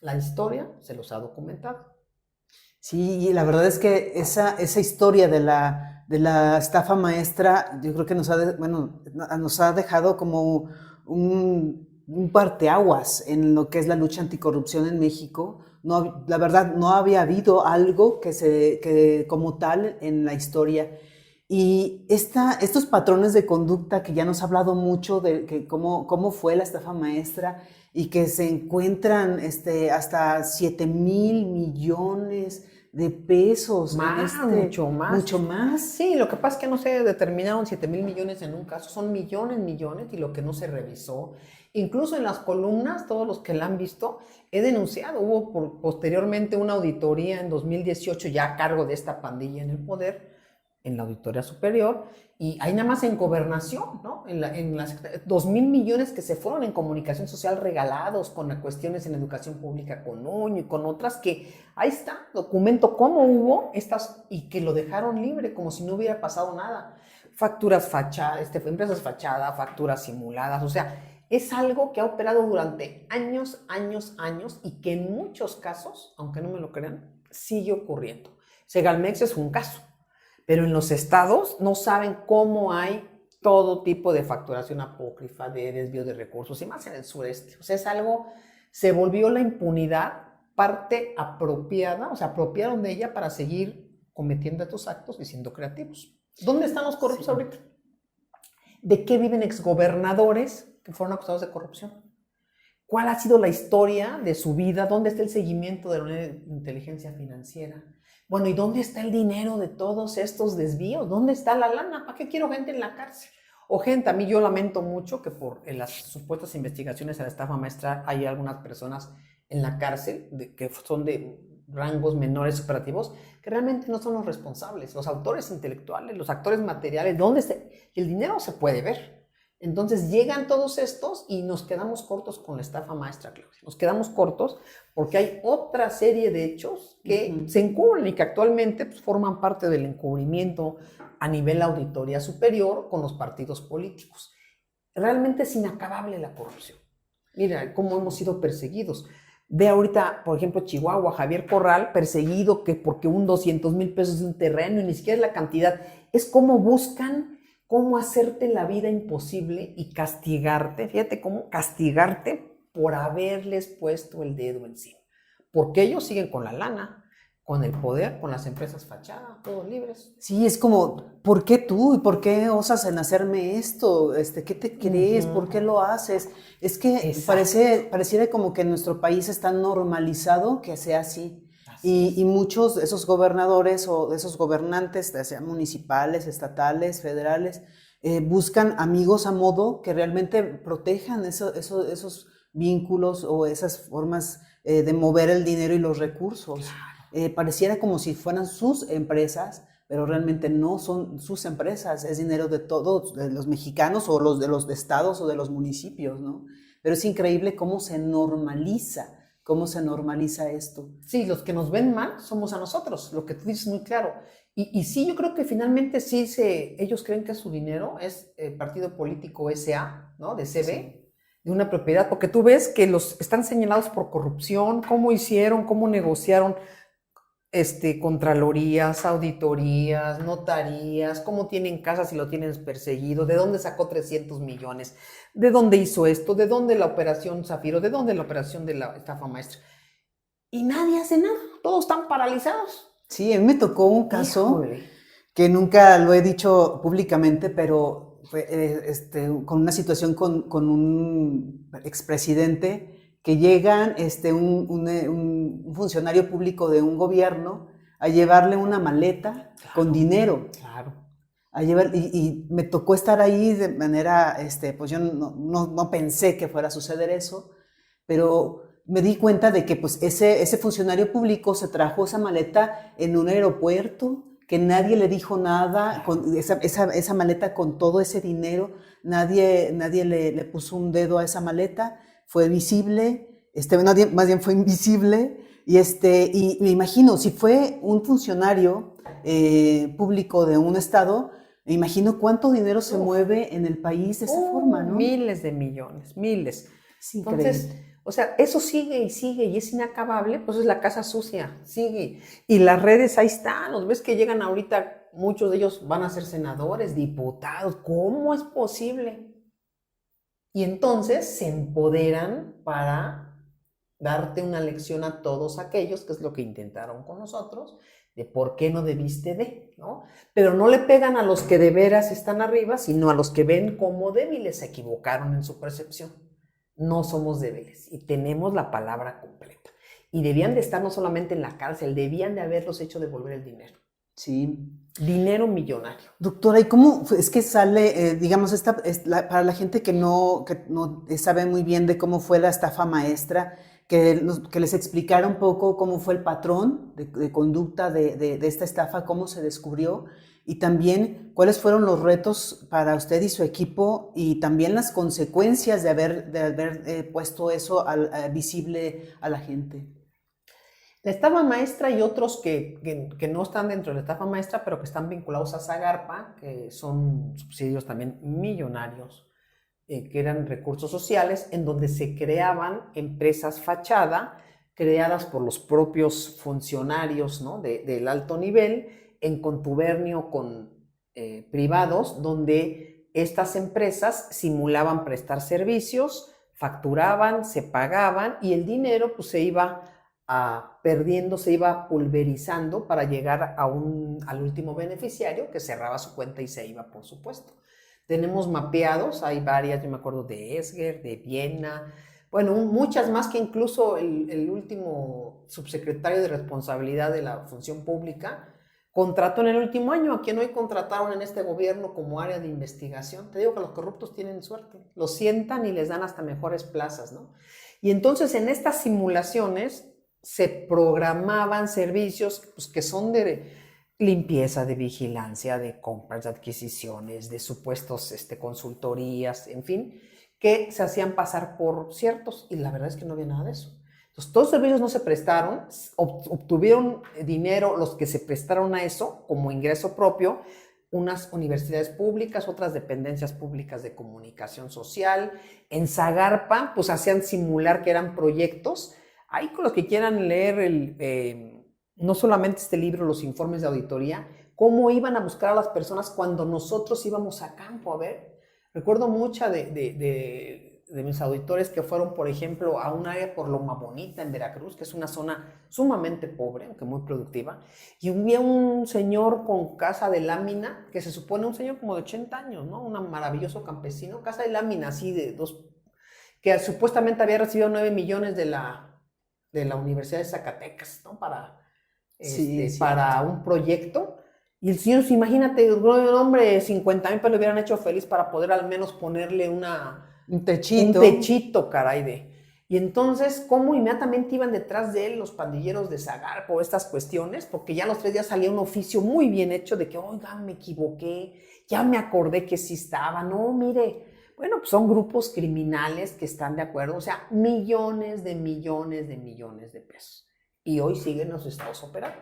La historia se los ha documentado. Sí, y la verdad es que esa historia de la estafa maestra, yo creo que nos ha dejado como un parteaguas en lo que es la lucha anticorrupción en México. No, la verdad, no había habido algo que como tal en la historia. Y estos patrones de conducta que ya nos ha hablado mucho de que cómo fue la estafa maestra y que se encuentran hasta 7,000 millones de pesos. Mucho más. Mucho más. Sí, lo que pasa es que no se determinaron 7,000 millones en un caso, son millones, y lo que no se revisó. Incluso en las columnas, todos los que la han visto, he denunciado. Hubo posteriormente una auditoría en 2018 ya a cargo de esta pandilla en el poder, en la Auditoría Superior, y ahí nada más en Gobernación, ¿no? En las 2,000 millones que se fueron en comunicación social regalados con cuestiones en educación pública con Nuño y con otras que, ahí está, documento cómo hubo estas y que lo dejaron libre como si no hubiera pasado nada. Facturas fachadas, empresas fachadas, facturas simuladas, o sea, es algo que ha operado durante años y que en muchos casos, aunque no me lo crean, sigue ocurriendo. Segalmex es un caso. Pero en los estados no saben cómo hay todo tipo de facturación apócrifa, de desvío de recursos, y más en el sureste. O sea, es algo, se volvió la impunidad parte apropiada, o sea, apropiaron de ella para seguir cometiendo estos actos y siendo creativos. ¿Dónde están los corruptos ahorita? ¿De qué viven exgobernadores que fueron acusados de corrupción? ¿Cuál ha sido la historia de su vida? ¿Dónde está el seguimiento de la inteligencia financiera? Bueno, ¿y dónde está el dinero de todos estos desvíos? ¿Dónde está la lana? ¿Para qué quiero gente en la cárcel? O gente, a mí yo lamento mucho que por las supuestas investigaciones a la estafa maestra hay algunas personas en la cárcel que son de rangos menores operativos que realmente no son los responsables, los autores intelectuales, los actores materiales, ¿dónde está? El dinero se puede ver. Entonces llegan todos estos y nos quedamos cortos con la estafa maestra, Claudia. Nos quedamos cortos porque hay otra serie de hechos que se encubren y que actualmente pues, forman parte del encubrimiento a nivel auditoría superior con los partidos políticos. Realmente es inacabable la corrupción. Mira cómo hemos sido perseguidos. Ve ahorita, por ejemplo, Chihuahua, Javier Corral, perseguido que porque 200,000 pesos de un terreno y ni siquiera es la cantidad. Es como buscan cómo hacerte la vida imposible y castigarte, fíjate cómo castigarte por haberles puesto el dedo encima. Porque ellos siguen con la lana, con el poder, con las empresas fachadas, todos libres. Sí, es como, ¿por qué tú? ¿Y por qué osas en hacerme esto? ¿Qué te crees? ¿Por qué lo haces? Es que pareciera como que en nuestro país está normalizado que sea así. Y muchos de esos gobernadores o de esos gobernantes, ya sean municipales, estatales, federales, buscan amigos a modo que realmente protejan esos vínculos o esas formas de mover el dinero y los recursos. Pareciera como si fueran sus empresas, pero realmente no son sus empresas, es dinero de todos, de los mexicanos o de los estados o de los municipios, ¿no? Pero es increíble cómo se normaliza esto. Sí, los que nos ven mal somos a nosotros, lo que tú dices muy claro. Y sí, yo creo que finalmente sí ellos creen que su dinero es partido político SA, ¿no? De CB, Sí. de una propiedad, porque tú ves que los están señalados por corrupción, cómo hicieron, cómo negociaron contralorías, auditorías, notarías, cómo tienen casas y lo tienen perseguido, de dónde sacó 300 millones, de dónde hizo esto, de dónde la operación Zafiro, de dónde la operación de la estafa maestra. Y nadie hace nada, todos están paralizados. Sí, a mí me tocó un caso Híjole. que nunca lo he dicho públicamente, pero fue con una situación con un expresidente que llegan un funcionario público de un gobierno a llevarle una maleta con dinero. Claro. Y me tocó estar ahí de manera, pues yo no pensé que fuera a suceder eso, pero me di cuenta de que pues ese funcionario público se trajo esa maleta en un aeropuerto, que nadie le dijo nada, con esa maleta con todo ese dinero, nadie le puso un dedo a esa maleta, fue visible, más bien fue invisible, y me imagino, si fue un funcionario público de un estado, me imagino cuánto dinero se mueve en el país de esa forma, ¿no? Miles de millones, miles. Es increíble. Entonces, o sea, eso sigue y sigue y es inacabable, pues es la casa sucia, sigue. Y las redes ahí están, los ves que llegan ahorita, muchos de ellos van a ser senadores, diputados, ¿cómo es posible? Y entonces se empoderan para darte una lección a todos aquellos, que es lo que intentaron con nosotros, de por qué no debiste de, ¿no? Pero no le pegan a los que de veras están arriba, sino a los que ven como débiles, se equivocaron en su percepción. No somos débiles y tenemos la palabra completa. Y debían de estar no solamente en la cárcel, debían de haberlos hecho devolver el dinero. Sí. Dinero millonario. Doctora, ¿y cómo es que sale, digamos, para la gente que no sabe muy bien de cómo fue la estafa maestra, que les explicara un poco cómo fue el patrón de conducta de esta estafa, cómo se descubrió y también cuáles fueron los retos para usted y su equipo y también las consecuencias de haber puesto eso visible a la gente? La estafa maestra y otros que no están dentro de la estafa maestra, pero que están vinculados a Zagarpa, que son subsidios también millonarios, que eran recursos sociales, en donde se creaban empresas fachada, creadas por los propios funcionarios, ¿no? del alto nivel, en contubernio con privados, donde estas empresas simulaban prestar servicios, facturaban, se pagaban y el dinero pues se iba perdiendo, se iba pulverizando para llegar al último beneficiario que cerraba su cuenta y se iba, por supuesto. Tenemos mapeados, hay varias, yo me acuerdo de Esger, de Viena, bueno, muchas más que incluso el último subsecretario de responsabilidad de la función pública contrató en el último año, a quien hoy contrataron en este gobierno como área de investigación. Te digo que los corruptos tienen suerte, los sientan y les dan hasta mejores plazas, ¿no? Y entonces en estas simulaciones se programaban servicios pues, que son de limpieza, de vigilancia, de compras, de adquisiciones, de supuestos consultorías, en fin, que se hacían pasar por ciertos y la verdad es que no había nada de eso. Entonces, todos los servicios no se prestaron, obtuvieron dinero los que se prestaron a eso como ingreso propio, unas universidades públicas, otras dependencias públicas de comunicación social. En Zagarpa, pues hacían simular que eran proyectos. Ahí con los que quieran leer no solamente este libro, los informes de auditoría, cómo iban a buscar a las personas cuando nosotros íbamos a campo. A ver, recuerdo mucha de mis auditores que fueron, por ejemplo, a un área por Loma Bonita en Veracruz, que es una zona sumamente pobre, aunque muy productiva, y había un señor con casa de lámina, que se supone un señor como de 80 años, ¿no? Un maravilloso campesino, casa de lámina así de dos, que supuestamente había recibido 9 millones de la Universidad de Zacatecas, ¿no? Para un proyecto. Y el señor, imagínate, un hombre, 50,000 pesos le hubieran hecho feliz para poder al menos ponerle un techito. Un techito, caray. Y entonces, ¿cómo inmediatamente iban detrás de él los pandilleros de Zagarpa por estas cuestiones? Porque ya los 3 días salía un oficio muy bien hecho de que, oiga, me equivoqué, ya me acordé que sí estaba, no, mire. Bueno, pues son grupos criminales que están de acuerdo, o sea, millones de millones de millones de pesos. Y hoy siguen los estados operando.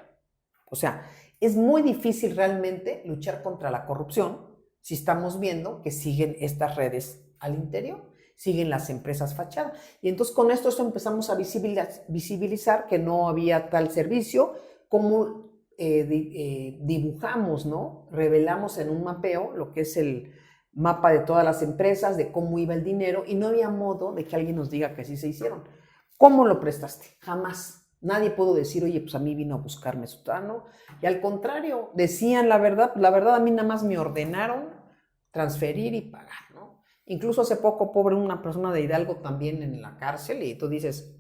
O sea, Es muy difícil realmente luchar contra la corrupción si estamos viendo que siguen estas redes al interior, siguen las empresas fachada. Y entonces con esto empezamos a visibilizar que no había tal servicio, como dibujamos, ¿no? Revelamos en un mapeo lo que es el mapa de todas las empresas, de cómo iba el dinero, y no había modo de que alguien nos diga que sí se hicieron. ¿Cómo lo prestaste? Jamás. Nadie pudo decir, oye, pues a mí vino a buscarme sutano. Y al contrario, decían la verdad a mí nada más me ordenaron transferir y pagar, ¿no? Incluso hace poco, pobre, una persona de Hidalgo también en la cárcel, y tú dices,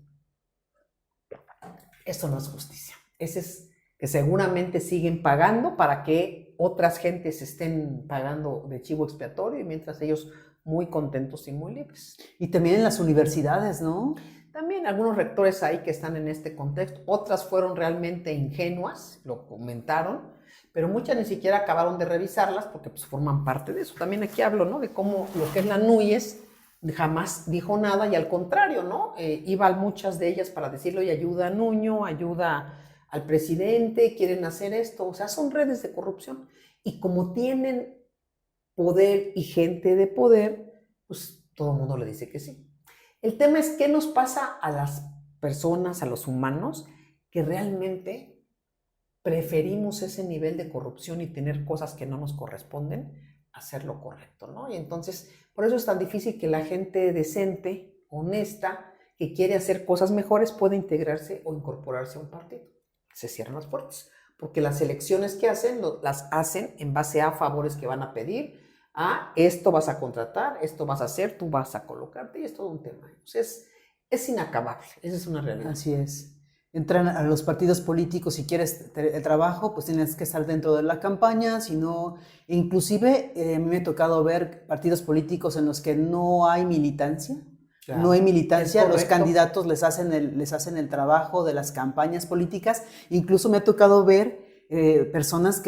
eso no es justicia. Ese es que seguramente siguen pagando para que otras gentes estén pagando de chivo expiatorio, y mientras ellos muy contentos y muy libres. Y también en las universidades, ¿no? También algunos rectores ahí que están en este contexto, otras fueron realmente ingenuas, lo comentaron, pero muchas ni siquiera acabaron de revisarlas porque pues forman parte de eso. También aquí hablo, ¿no? De cómo lo que es la NUYES jamás dijo nada, y al contrario, ¿no? Iban muchas de ellas para decirle, oye, ayuda a Nuño, ayuda al presidente, quieren hacer esto, o sea, son redes de corrupción. Y como tienen poder y gente de poder, pues todo el mundo le dice que sí. El tema es qué nos pasa a las personas, a los humanos, que realmente preferimos ese nivel de corrupción y tener cosas que no nos corresponden a hacer lo correcto, ¿no? Y entonces, por eso es tan difícil que la gente decente, honesta, que quiere hacer cosas mejores, pueda integrarse o incorporarse a un partido. Se cierran las puertas, porque las elecciones que hacen, las hacen en base a favores que van a pedir, esto vas a contratar, esto vas a hacer, tú vas a colocarte, y es todo un tema. Entonces, es inacabable, esa es una realidad. Así es. Entran a los partidos políticos, si quieres el trabajo, pues tienes que estar dentro de la campaña, si no, inclusive a mí me ha tocado ver partidos políticos en los que no hay militancia. Claro, no hay militancia, los candidatos les hacen el trabajo de las campañas políticas. Incluso me ha tocado ver personas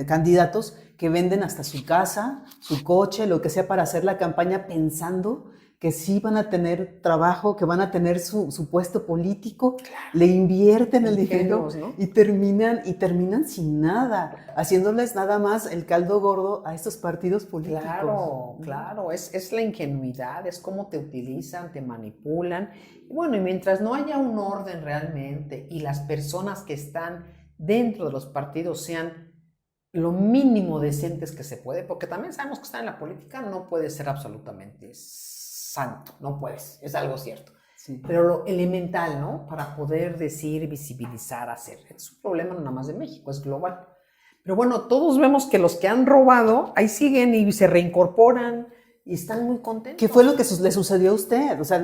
candidatos que venden hasta su casa, su coche, lo que sea, para hacer la campaña pensando que sí van a tener trabajo, que van a tener su puesto político, claro. Le invierten el dinero, ¿no? y terminan sin nada, haciéndoles nada más el caldo gordo a estos partidos políticos. Claro, es la ingenuidad, es cómo te utilizan, te manipulan. Y bueno, y mientras no haya un orden realmente y las personas que están dentro de los partidos sean lo mínimo decentes que se puede, porque también sabemos que estar en la política no puede ser absolutamente santo, no puedes, es algo cierto. Sí. Pero lo elemental, ¿no? Para poder decir, visibilizar, hacer. Es un problema no nada más de México, es global. Pero bueno, todos vemos que los que han robado, ahí siguen y se reincorporan y están muy contentos. ¿Qué fue lo que le sucedió a usted? O sea,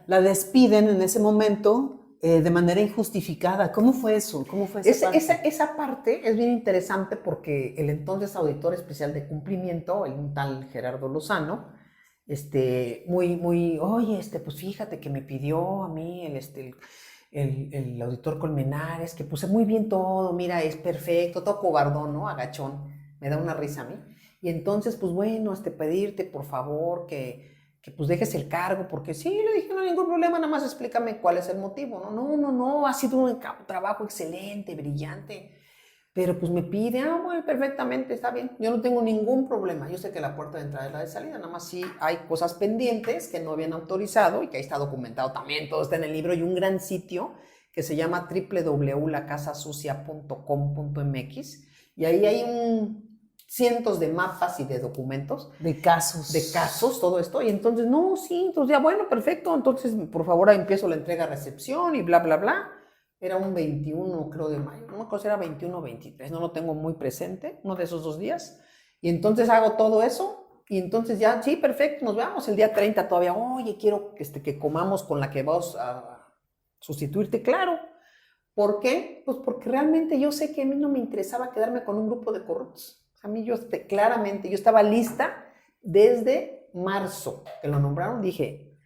la despiden en ese momento de manera injustificada. ¿Cómo fue eso? ¿Cómo fue esa parte es bien interesante porque el entonces auditor especial de cumplimiento, un tal Gerardo Lozano, oye, pues fíjate que me pidió a mí el auditor Colmenares, que puse muy bien todo, mira, es perfecto, todo cobardón, ¿no? Agachón, me da una risa a mí. Y entonces, pues bueno, pedirte por favor que pues dejes el cargo, porque sí, le dije, no hay ningún problema, nada más explícame cuál es el motivo, ¿no? No, ha sido un trabajo excelente, brillante, pero pues me pide, bueno, perfectamente, está bien, yo no tengo ningún problema, yo sé que la puerta de entrada es la de salida, nada más sí hay cosas pendientes que no habían autorizado y que ahí está documentado también, todo está en el libro, y un gran sitio que se llama www.lacasasucia.com.mx, y ahí hay cientos de mapas y de documentos. De casos, todo esto. Y entonces, entonces ya, bueno, perfecto. Entonces, por favor, ahí empiezo la entrega a recepción y bla, bla, bla. Era un 21, creo, de mayo. No me acuerdo si era 21 o 23. No lo tengo muy presente, uno de esos 2 días. Y entonces hago todo eso. Y entonces ya, sí, perfecto, nos veamos el día 30 todavía. Oye, quiero que comamos con la que vamos a sustituirte. Claro. ¿Por qué? Pues porque realmente yo sé que a mí no me interesaba quedarme con un grupo de corruptos. A mí claramente, yo estaba lista desde marzo que lo nombraron, dije,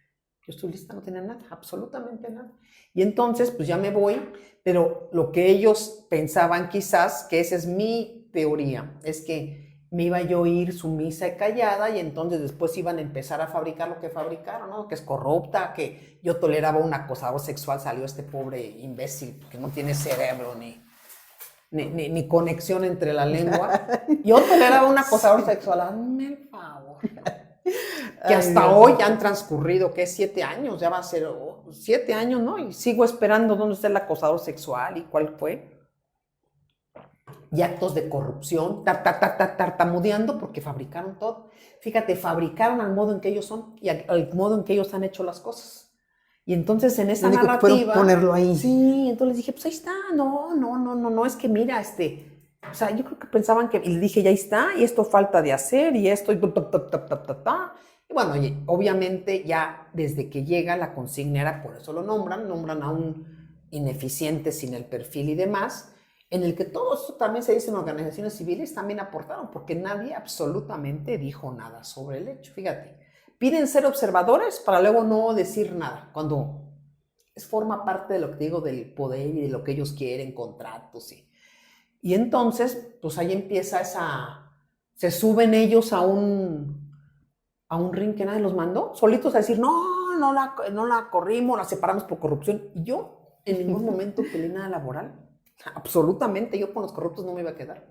yo estoy lista, no tenía nada, absolutamente nada. Y entonces, pues ya me voy, pero lo que ellos pensaban quizás, que esa es mi teoría, es que me iba yo a ir sumisa y callada y entonces después iban a empezar a fabricar lo que fabricaron, ¿no? Que es corrupta, que yo toleraba un acosador sexual, salió este pobre imbécil que no tiene cerebro ni... ni conexión entre la lengua. Y otro era un acosador sexual. Hazme el favor. Que hasta hoy han transcurrido, ¿qué? 7 años, ya va a ser 7 años, ¿no? Y sigo esperando dónde está el acosador sexual y cuál fue. Y actos de corrupción, tartamudeando porque fabricaron todo. Fíjate, fabricaron al modo en que ellos son y al modo en que ellos han hecho las cosas. Y entonces en esa narrativa... ponerlo ahí. Sí, entonces les dije, pues ahí está, no, es que mira, o sea, yo creo que pensaban que, y le dije, ya está, y esto falta de hacer, y esto, y y bueno, obviamente ya desde que llega la consigna era, por eso lo nombran a un ineficiente sin el perfil y demás, en el que todo esto también se dice en organizaciones civiles, también aportaron, porque nadie absolutamente dijo nada sobre el hecho. Fíjate, piden ser observadores para luego no decir nada, cuando forma parte de lo que te digo del poder y de lo que ellos quieren, contratos. Y entonces, pues ahí empieza se suben ellos a un ring que nadie los mandó, solitos a decir, no la corrimos, la separamos por corrupción. Y yo en ningún momento peleé nada laboral. Absolutamente, yo con los corruptos no me iba a quedar.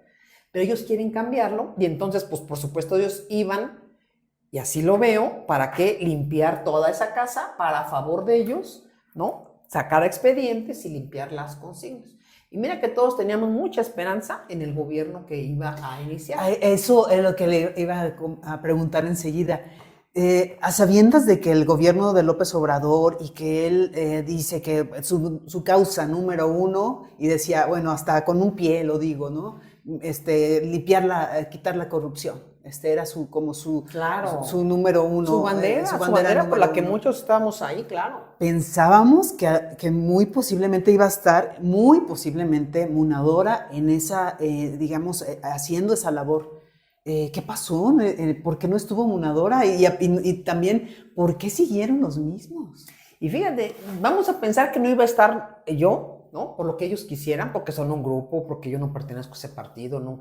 Pero ellos quieren cambiarlo y entonces, pues por supuesto, ellos iban, y así lo veo, ¿para qué? Limpiar toda esa casa para favor de ellos, ¿no? Sacar expedientes y limpiar las consignas. Y mira que todos teníamos mucha esperanza en el gobierno que iba a iniciar. Eso es lo que le iba a preguntar enseguida. A sabiendas de que el gobierno de López Obrador y que él dice que su causa número 1, y decía, bueno, hasta con un pie lo digo, ¿no? Quitar la corrupción. Era su número 1. Su bandera por la que muchos estábamos ahí, claro. Pensábamos que muy posiblemente iba a estar, muy posiblemente Munadora en esa, haciendo esa labor. ¿Qué pasó? ¿Por qué no estuvo Munadora? Y también, ¿por qué siguieron los mismos? Y fíjate, vamos a pensar que no iba a estar yo, ¿no? Por lo que ellos quisieran, porque son un grupo, porque yo no pertenezco a ese partido, ¿no?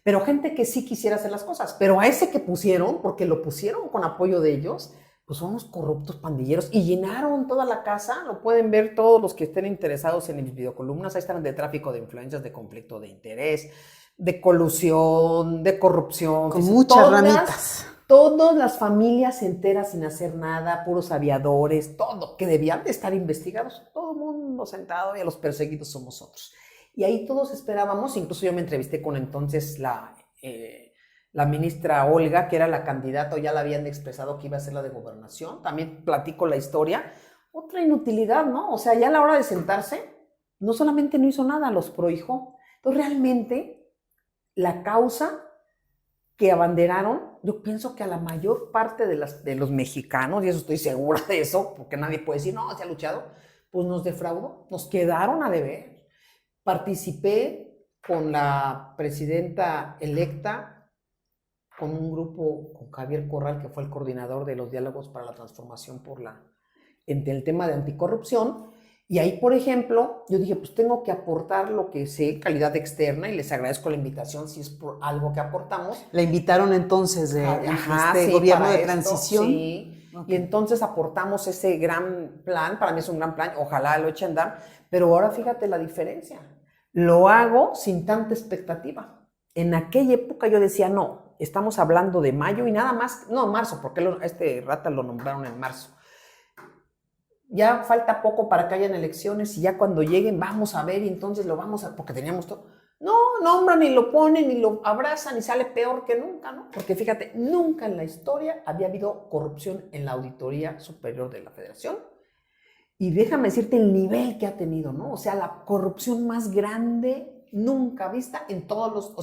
Pero gente que sí quisiera hacer las cosas. Pero a ese que pusieron, porque lo pusieron con apoyo de ellos, pues son unos corruptos pandilleros y llenaron toda la casa. Lo pueden ver todos los que estén interesados en mis videocolumnas. Ahí están de tráfico de influencias, de conflicto de interés, de colusión, de corrupción. Con muchas ramitas. Todas las familias enteras sin hacer nada, puros aviadores, todo, que debían de estar investigados. Todo el mundo sentado y a los perseguidos somos otros. Y ahí todos esperábamos, incluso yo me entrevisté con entonces la ministra Olga, que era la candidata, o ya la habían expresado que iba a ser la de gobernación. También platico la historia. Otra inutilidad, ¿no? O sea, ya a la hora de sentarse, no solamente no hizo nada, los prohijó. Entonces, realmente, la causa que abanderaron, yo pienso que a la mayor parte de los mexicanos, y eso estoy segura de eso, porque nadie puede decir, no, se ha luchado, pues nos defraudó, nos quedaron a deber. Participé con la presidenta electa, con un grupo, con Javier Corral, que fue el coordinador de los diálogos para la transformación en el tema de anticorrupción. Y ahí, por ejemplo, yo dije, pues tengo que aportar lo que sé, calidad externa, y les agradezco la invitación si es por algo que aportamos. La invitaron entonces de gobierno de transición. Sí, okay. Y entonces aportamos ese gran plan, para mí es un gran plan, ojalá lo echen a andar, pero ahora fíjate la diferencia. Lo hago sin tanta expectativa. En aquella época yo decía, no, estamos hablando de mayo y nada más, no, marzo, porque rata lo nombraron en marzo. Ya falta poco para que hayan elecciones y ya cuando lleguen vamos a ver y entonces lo vamos a... Porque teníamos todo... No, nombran y lo ponen y lo abrazan y sale peor que nunca, ¿no? Porque fíjate, nunca en la historia había habido corrupción en la Auditoría Superior de la Federación. Y déjame decirte el nivel que ha tenido, ¿no? O sea, la corrupción más grande nunca vista en todos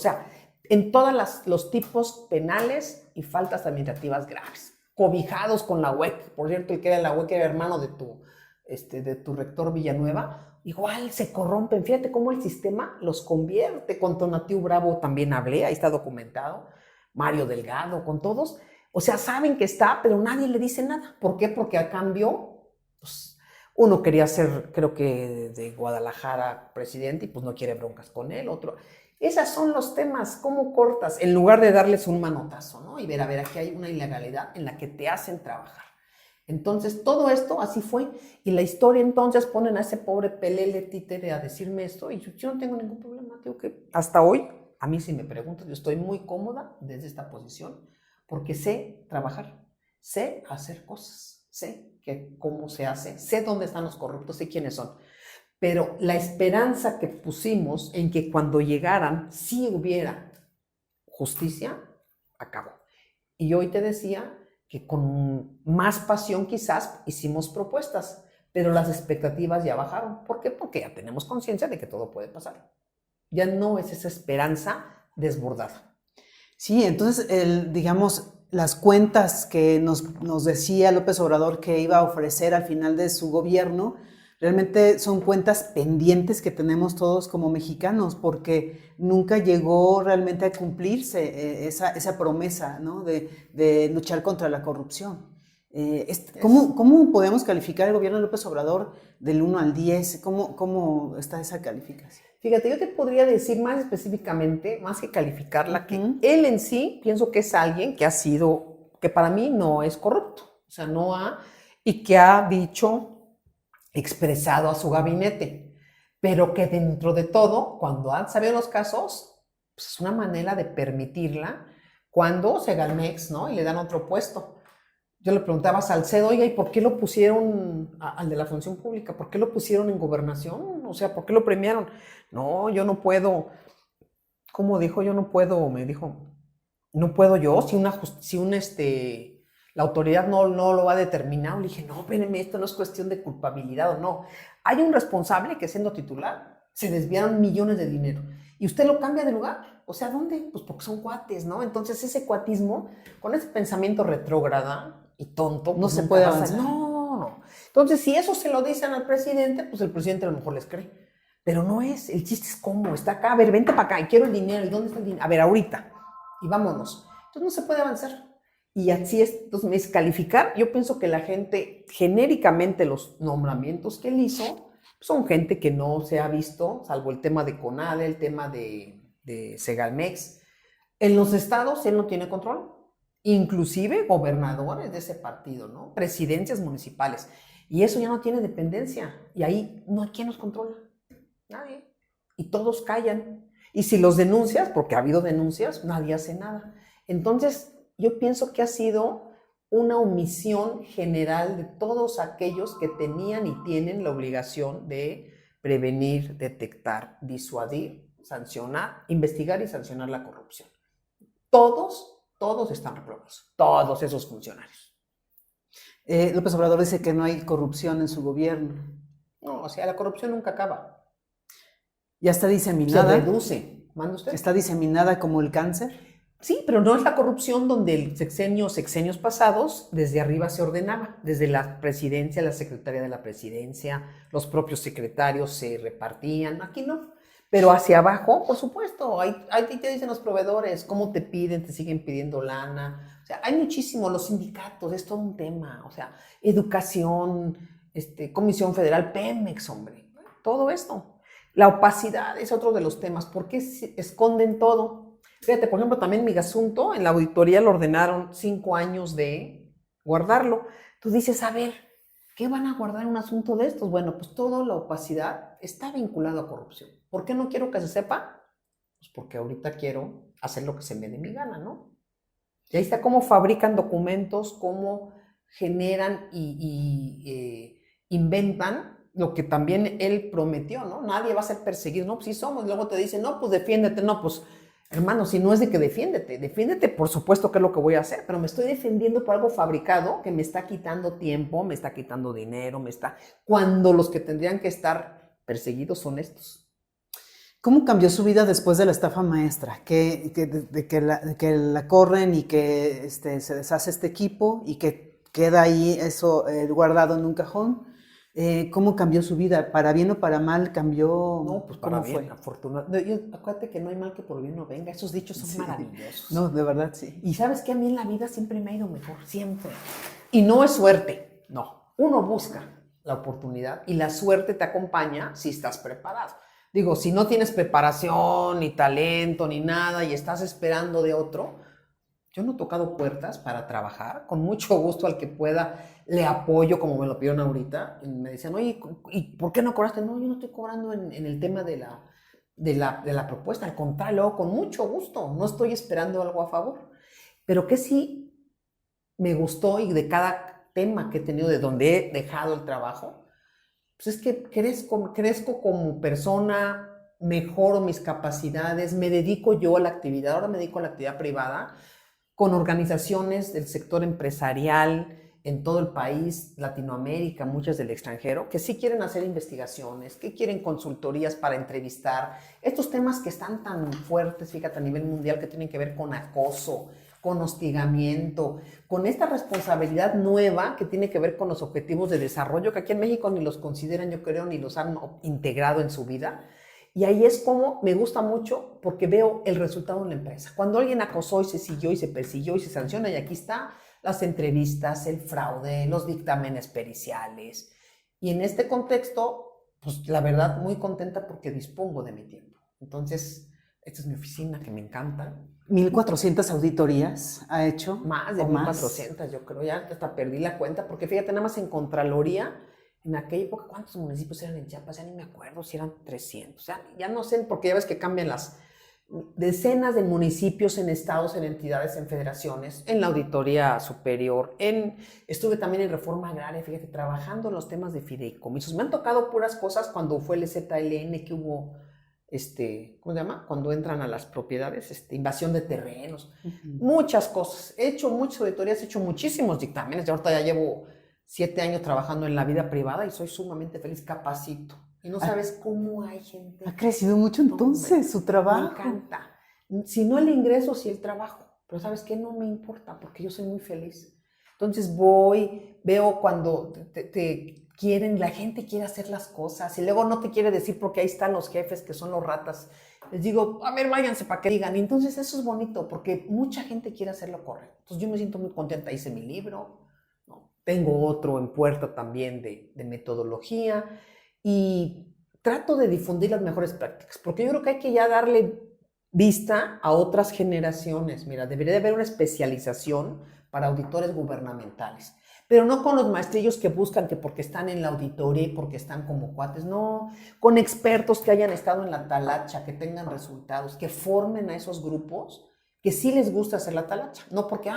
en todos los tipos penales y faltas administrativas graves. Cobijados con la UEC. Por cierto, el que era la UEC era hermano de tu rector Villanueva. Igual se corrompen. Fíjate cómo el sistema los convierte. Con Tonatiu Bravo también hablé, ahí está documentado. Mario Delgado, con todos. O sea, saben que está, pero nadie le dice nada. ¿Por qué? Porque a cambio, pues, uno quería ser, creo que de Guadalajara presidente y pues no quiere broncas con él, otro. Esos son los temas, ¿cómo cortas? En lugar de darles un manotazo, ¿no? Y ver, aquí hay una ilegalidad en la que te hacen trabajar. Entonces, todo esto así fue. Y la historia entonces ponen a ese pobre pelele títere a decirme esto y yo no tengo ningún problema. digo que hasta hoy, a mí si me preguntas, yo estoy muy cómoda desde esta posición porque sé trabajar, sé hacer cosas, sé cómo se hace, sé dónde están los corruptos, sé quiénes son. Pero la esperanza que pusimos en que cuando llegaran sí hubiera justicia, acabó. Y hoy te decía que con más pasión quizás hicimos propuestas, pero las expectativas ya bajaron. ¿Por qué? Porque ya tenemos conciencia de que todo puede pasar. Ya no es esa esperanza desbordada. Sí, entonces, digamos, las cuentas que nos decía López Obrador que iba a ofrecer al final de su gobierno, realmente son cuentas pendientes que tenemos todos como mexicanos, porque nunca llegó realmente a cumplirse esa promesa, ¿no? de luchar contra la corrupción. ¿Cómo podemos calificar el gobierno de López Obrador del 1 al 10? ¿Cómo está esa calificación? Fíjate, yo te podría decir más específicamente, más que calificarla, que él en sí, pienso que es alguien que ha sido, que para mí no es corrupto, o sea, no ha, y que ha dicho, expresado a su gabinete, pero que dentro de todo, cuando han sabido los casos, pues es una manera de permitirla cuando Segalmex, ¿no? Y le dan otro puesto. Yo le preguntaba a Salcedo, oiga, ¿y por qué lo pusieron al de la función pública? ¿Por qué lo pusieron en gobernación? O sea, ¿por qué lo premiaron? No, yo no puedo. ¿Cómo dijo? Yo no puedo, me dijo, no puedo yo, la autoridad no lo ha determinado. Le dije, no, espérenme, esto no es cuestión de culpabilidad o no. Hay un responsable que siendo titular se desviaron millones de dinero y usted lo cambia de lugar. O sea, ¿dónde? Pues porque son cuates, ¿no? Entonces ese cuatismo, con ese pensamiento retrógrada y tonto, pues no se puede avanzar. No. Entonces, si eso se lo dicen al presidente, pues el presidente a lo mejor les cree. Pero no es, el chiste es cómo, está acá, a ver, vente para acá, y quiero el dinero, ¿y dónde está el dinero? A ver, ahorita, y vámonos. Entonces no se puede avanzar. Y así es, entonces es calificar, yo pienso que la gente, genéricamente los nombramientos que él hizo, son gente que no se ha visto, salvo el tema de CONADE, el tema de Segalmex. En los estados él no tiene control, inclusive gobernadores de ese partido, ¿no? Presidencias municipales. Y eso ya no tiene dependencia, y ahí no hay quien nos controla. Nadie. Y todos callan. Y si los denuncias, porque ha habido denuncias, nadie hace nada. Entonces, yo pienso que ha sido una omisión general de todos aquellos que tenían y tienen la obligación de prevenir, detectar, disuadir, sancionar, investigar y sancionar la corrupción. Todos están reprobados, todos esos funcionarios. López Obrador dice que no hay corrupción en su gobierno. No, o sea, la corrupción nunca acaba. Ya está diseminada. Se reduce. ¿Manda usted? ¿Está diseminada como el cáncer? Sí, pero no es la corrupción donde el sexenios pasados, desde arriba se ordenaba, desde la presidencia, la secretaria de la presidencia, los propios secretarios se repartían, aquí no. Pero hacia abajo, por supuesto, ahí te dicen los proveedores, cómo te piden, te siguen pidiendo lana. O sea, hay muchísimo, los sindicatos, es todo un tema, o sea, educación, Comisión Federal, Pemex, hombre, todo esto. La opacidad es otro de los temas, ¿por qué esconden todo? Fíjate, por ejemplo, también Migasunto, en la auditoría le ordenaron 5 años de guardarlo. Tú dices, a ver, ¿qué van a guardar en un asunto de estos? Bueno, pues toda la opacidad está vinculada a corrupción. ¿Por qué no quiero que se sepa? Pues porque ahorita quiero hacer lo que se me dé mi gana, ¿no? Y ahí está cómo fabrican documentos, cómo generan y inventan lo que también él prometió, ¿no? Nadie va a ser perseguido, no, pues sí somos. Luego te dicen, no, pues defiéndete, no, pues hermano, si no es de que defiéndete, por supuesto que es lo que voy a hacer, pero me estoy defendiendo por algo fabricado que me está quitando tiempo, me está quitando dinero, cuando los que tendrían que estar perseguidos son estos. ¿Cómo cambió su vida después de la estafa maestra? De que la corren y que se deshace este equipo y que queda ahí eso guardado en un cajón. ¿Cómo cambió su vida? ¿Para bien o para mal cambió? No, pues para bien, afortunadamente. Acuérdate que no hay mal que por bien no venga. Esos dichos son maravillosos. No, de verdad, sí. Y sabes que a mí en la vida siempre me ha ido mejor, siempre. Y no es suerte, no. Uno busca la oportunidad y la suerte te acompaña si estás preparado. Digo, si no tienes preparación, ni talento, ni nada, y estás esperando de otro, yo no he tocado puertas para trabajar, con mucho gusto al que pueda, le apoyo como me lo pidieron ahorita. Y me decían, oye, ¿y por qué no cobraste? No, yo no estoy cobrando en el tema de de la propuesta, al contrario, con mucho gusto, no estoy esperando algo a favor, pero que sí me gustó y de cada tema que he tenido, de donde he dejado el trabajo, pues es que crezco como persona, mejoro mis capacidades, me dedico yo a la actividad, ahora me dedico a la actividad privada, con organizaciones del sector empresarial en todo el país, Latinoamérica, muchas del extranjero, que sí quieren hacer investigaciones, que quieren consultorías para entrevistar. Estos temas que están tan fuertes, fíjate, a nivel mundial, que tienen que ver con acoso, con hostigamiento, con esta responsabilidad nueva que tiene que ver con los objetivos de desarrollo, que aquí en México ni los consideran, yo creo, ni los han integrado en su vida. Y ahí es como me gusta mucho porque veo el resultado en la empresa. Cuando alguien acosó y se siguió y se persiguió y se sanciona, y aquí está las entrevistas, el fraude, los dictámenes periciales. Y en este contexto, pues la verdad, muy contenta porque dispongo de mi tiempo. Entonces, esta es mi oficina que me encanta. 1,400 auditorías ha hecho. Más de 1,400, yo creo, ya hasta perdí la cuenta, porque fíjate, nada más en Contraloría, en aquella época, ¿cuántos municipios eran en Chiapas? Ya ni me acuerdo si eran 300, ya no sé, porque ya ves que cambian las decenas de municipios en estados, en entidades, en federaciones, en la auditoría superior, estuve también en reforma agraria, fíjate, trabajando en los temas de fideicomisos. Me han tocado puras cosas cuando fue el ZLN, que hubo, ¿cómo se llama? Cuando entran a las propiedades, invasión de terrenos, muchas cosas. He hecho muchas auditorías, he hecho muchísimos dictámenes, ahorita ya llevo 7 años trabajando en la vida privada y soy sumamente feliz, capacito. Y no sabes cómo hay gente. Ha crecido mucho entonces su trabajo. Me encanta. Si no el ingreso, sí el trabajo. Pero ¿sabes qué? No me importa porque yo soy muy feliz. Entonces voy, veo cuando te quieren, la gente quiere hacer las cosas y luego no te quiere decir porque ahí están los jefes que son los ratas. Les digo, a ver, váyanse para que digan. Y entonces eso es bonito porque mucha gente quiere hacer lo correcto. Entonces yo me siento muy contenta. Hice mi libro, ¿no? Tengo otro en puerta también de metodología. Y trato de difundir las mejores prácticas, porque yo creo que hay que ya darle vista a otras generaciones. Mira, debería de haber una especialización para auditores gubernamentales, pero no con los maestrillos que buscan que porque están en la auditoría y porque están como cuates, no, con expertos que hayan estado en la talacha, que tengan resultados, que formen a esos grupos que sí les gusta hacer la talacha, no porque,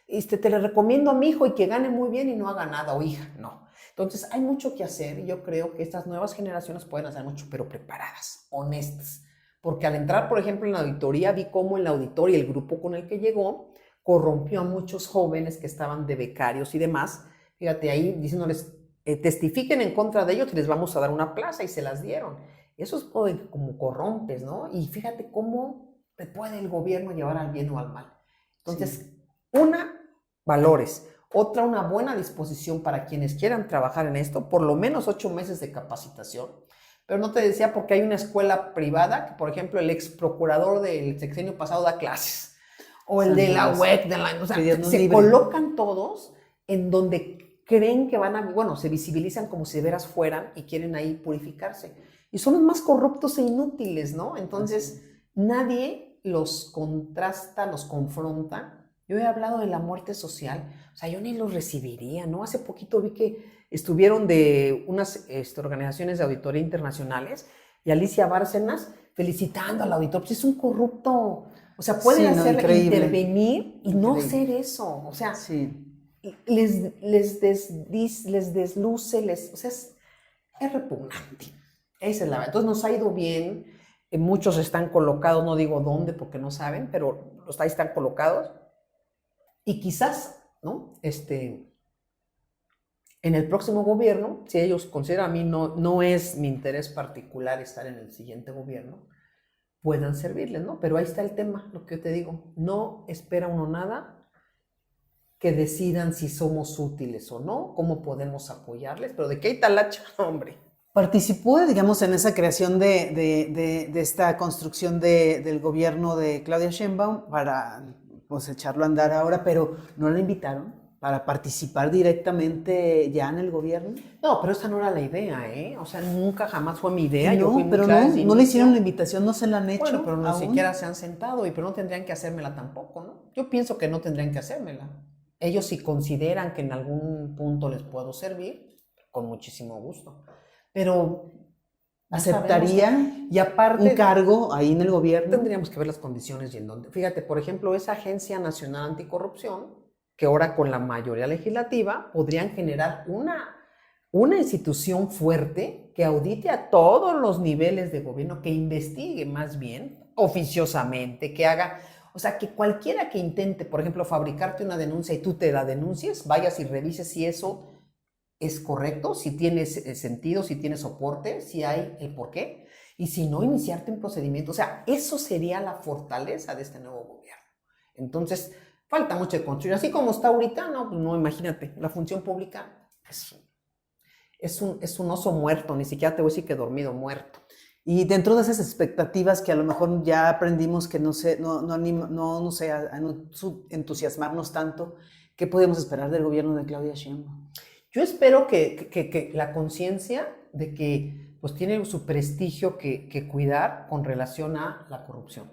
te le recomiendo a mi hijo y que gane muy bien y no haga nada, o hija, no. Entonces, hay mucho que hacer y yo creo que estas nuevas generaciones pueden hacer mucho, pero preparadas, honestas. Porque al entrar, por ejemplo, en la auditoría, vi cómo el auditor y el grupo con el que llegó corrompió a muchos jóvenes que estaban de becarios y demás. Fíjate ahí diciéndoles, testifiquen en contra de ellos y les vamos a dar una plaza, y se las dieron. Eso es como corrompes, ¿no? Y fíjate cómo te puede el gobierno llevar al bien o al mal. Entonces, valores. Otra, una buena disposición para quienes quieran trabajar en esto, por lo menos 8 meses de capacitación. Pero no te decía porque hay una escuela privada que, por ejemplo, el ex procurador del sexenio pasado da clases, o el de la UEC, o sea, se colocan todos en donde creen que van a, se visibilizan como si de veras fueran y quieren ahí purificarse. Y son los más corruptos e inútiles, ¿no? Entonces, nadie los contrasta, los confronta. Yo he hablado de la muerte social, o sea, yo ni los recibiría, ¿no? Hace poquito vi que estuvieron de unas organizaciones de auditoría internacionales y Alicia Bárcenas felicitando al auditor, pues es un corrupto, o sea, pueden intervenir y no hacer eso, o sea, les desluce, o sea, es repugnante. Esa es la verdad. Entonces nos ha ido bien, muchos están colocados, no digo dónde porque no saben, pero ahí están colocados. Y quizás, ¿no? En el próximo gobierno, si ellos consideran, a mí no es mi interés particular estar en el siguiente gobierno, puedan servirles, ¿no? Pero ahí está el tema, lo que yo te digo, no espera uno nada, que decidan si somos útiles o no, cómo podemos apoyarles, pero de qué hay talacha, hombre. Participó, digamos, en esa creación de esta construcción del gobierno de Claudia Sheinbaum para echarlo a andar ahora, pero ¿no la invitaron para participar directamente ya en el gobierno? No, pero esa no era la idea, ¿eh? O sea, nunca jamás fue mi idea. No, yo fui pero no le hicieron la invitación, no se la han hecho. Bueno, pero ni siquiera se han sentado, pero no tendrían que hacérmela tampoco, ¿no? Yo pienso que no tendrían que hacérmela. Ellos, si consideran que en algún punto les puedo servir, con muchísimo gusto. Pero ¿Aceptaría y aparte, un cargo ahí en el gobierno? tendríamos que ver las condiciones y en dónde. Fíjate, por ejemplo, esa Agencia Nacional Anticorrupción, que ahora con la mayoría legislativa podrían generar una institución fuerte que audite a todos los niveles de gobierno, que investigue más bien oficiosamente, que haga, o sea, que cualquiera que intente, por ejemplo, fabricarte una denuncia y tú te la denuncies, vayas y revises si eso es correcto, si tiene sentido, si tiene soporte, si hay el por qué, y si no, iniciarte un procedimiento. O sea, eso sería la fortaleza de este nuevo gobierno. Entonces, falta mucho de construir. Así como está ahorita, no, pues no, imagínate, la función pública es un oso muerto, ni siquiera te voy a decir que dormido, muerto. Y dentro de esas expectativas que a lo mejor ya aprendimos que no sé, no sé, a no entusiasmarnos tanto, ¿qué podemos esperar del gobierno de Claudia Sheinbaum? Yo espero que la conciencia de que pues tiene su prestigio que cuidar con relación a la corrupción,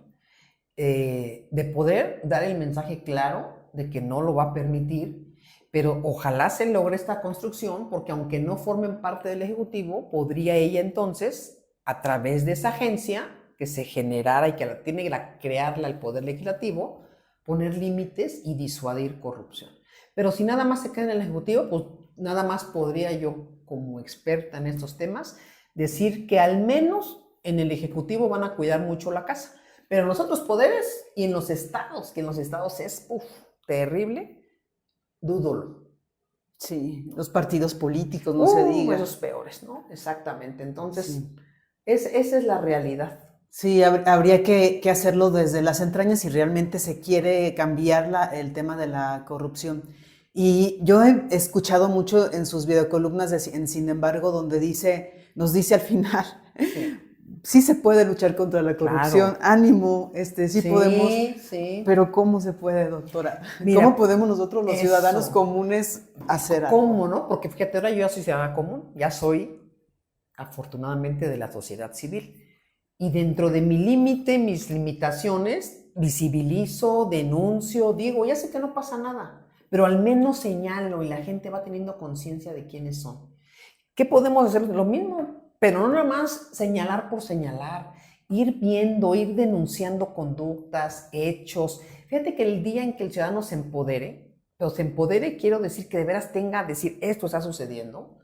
de poder dar el mensaje claro de que no lo va a permitir, pero ojalá se logre esta construcción, porque aunque no formen parte del Ejecutivo, podría ella entonces, a través de esa agencia que se generara y que tiene que crearla el Poder Legislativo, poner límites y disuadir corrupción. Pero si nada más se queda en el Ejecutivo, pues nada más podría yo, como experta en estos temas, decir que al menos en el Ejecutivo van a cuidar mucho la casa. Pero en los otros poderes y en los estados, que en los estados es terrible, dúdolo. Sí, los partidos políticos, no se diga. Esos peores, ¿no? Exactamente. Entonces, sí. Esa es la realidad. Sí, habría que hacerlo desde las entrañas si realmente se quiere cambiar el tema de la corrupción. Y yo he escuchado mucho en sus videocolumnas en Sin embargo, donde nos dice al final, sí se puede luchar contra la corrupción, claro. Ánimo, sí podemos, sí. Pero ¿cómo se puede, doctora? Mira, ¿cómo podemos nosotros los ciudadanos comunes hacer algo? ¿Cómo, no? Porque fíjate, ahora yo ya soy ciudadana común, ya soy afortunadamente de la sociedad civil. Y dentro de mi límite, mis limitaciones, visibilizo, denuncio, digo, ya sé que no pasa nada, pero al menos señalo y la gente va teniendo conciencia de quiénes son. ¿Qué podemos hacer? Lo mismo, pero no nada más señalar por señalar, ir viendo, ir denunciando conductas, hechos. Fíjate que el día en que el ciudadano se empodere, pero se empodere quiero decir que de veras tenga, decir, esto está sucediendo,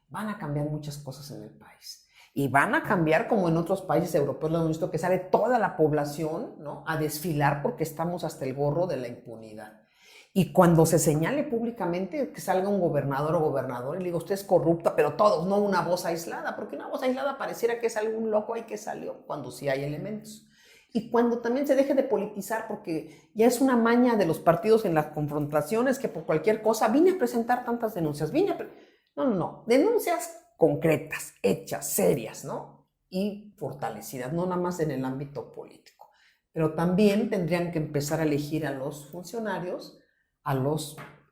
van a cambiar muchas cosas en el país. Y van a cambiar como en otros países europeos lo hemos visto, que sale toda la población, ¿no?, a desfilar porque estamos hasta el gorro de la impunidad. Y cuando se señale públicamente que salga un gobernador o gobernadora y le digo, usted es corrupta, pero todos, no una voz aislada, porque una voz aislada pareciera que es algún loco ahí que salió, cuando sí hay elementos. Y cuando también se deje de politizar, porque ya es una maña de los partidos en las confrontaciones, que por cualquier cosa vine a presentar tantas denuncias, no, denuncias concretas, hechas, serias, ¿no? Y fortalecidas, no nada más en el ámbito político. Pero también tendrían que empezar a elegir a los funcionarios,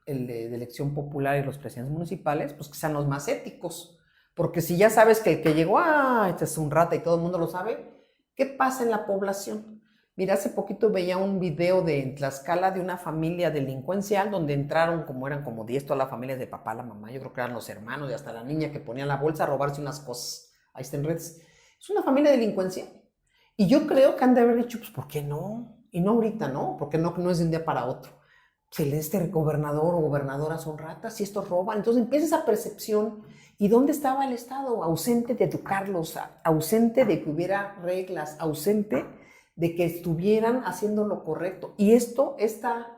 el de elección popular y los presidentes municipales, pues que sean los más éticos. Porque si ya sabes que el que llegó, este es un rata y todo el mundo lo sabe, ¿qué pasa en la población? Mira, hace poquito veía un video en Tlaxcala de una familia delincuencial donde entraron, eran como 10 todas las familias de papá, la mamá, yo creo que eran los hermanos y hasta la niña que ponía en la bolsa a robarse unas cosas. Ahí está en redes. Es una familia delincuencial. Y yo creo que han de haber dicho, pues, ¿por qué no? Y no ahorita, ¿no? Porque no es de un día para otro. Si este gobernador o gobernadora son ratas y estos roban. Entonces empieza esa percepción. ¿Y dónde estaba el Estado? Ausente de educarlos, ausente de que hubiera reglas, ausente de que estuvieran haciendo lo correcto. Y esta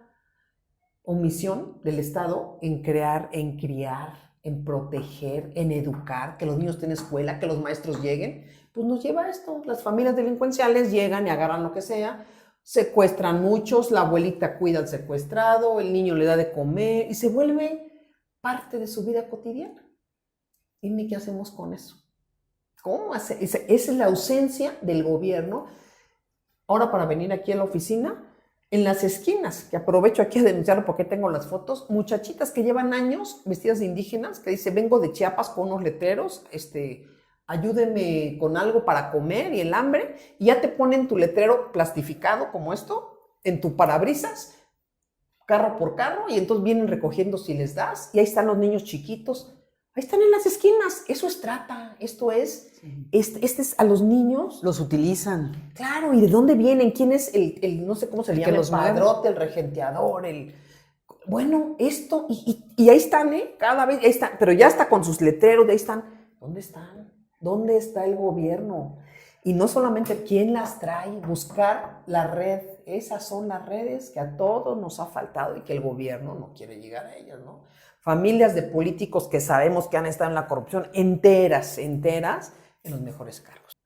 omisión del Estado en crear, en criar, en proteger, en educar, que los niños tengan escuela, que los maestros lleguen, pues nos lleva a esto. Las familias delincuenciales llegan y agarran lo que sea, secuestran muchos, la abuelita cuida al secuestrado, el niño le da de comer y se vuelve parte de su vida cotidiana. Dime qué hacemos con eso. ¿Cómo hace? Esa es la ausencia del gobierno. Ahora para venir aquí a la oficina, en las esquinas, que aprovecho aquí a denunciarlo porque tengo las fotos, muchachitas que llevan años vestidas de indígenas, que dice, vengo de Chiapas con unos letreros, ayúdenme con algo para comer y el hambre, y ya te ponen tu letrero plastificado como esto, en tu parabrisas, carro por carro, y entonces vienen recogiendo si les das, y ahí están los niños chiquitos Ahí están en las esquinas. Eso es trata. Esto es, Sí. este es a los niños. Los utilizan. Claro, ¿y de dónde vienen? ¿Quién es no sé cómo se El le que llama, el los mueve. padrote, el regenteador, Bueno, esto, y ahí están, cada vez, ahí están, pero ya está con sus letreros, ahí están. ¿Dónde están? ¿Dónde está el gobierno? Y no solamente quién las trae, buscar la red. Esas son las redes que a todos nos ha faltado y que el gobierno no quiere llegar a ellas, ¿no? Familias de políticos que sabemos que han estado en la corrupción, enteras, en los mejores cargos.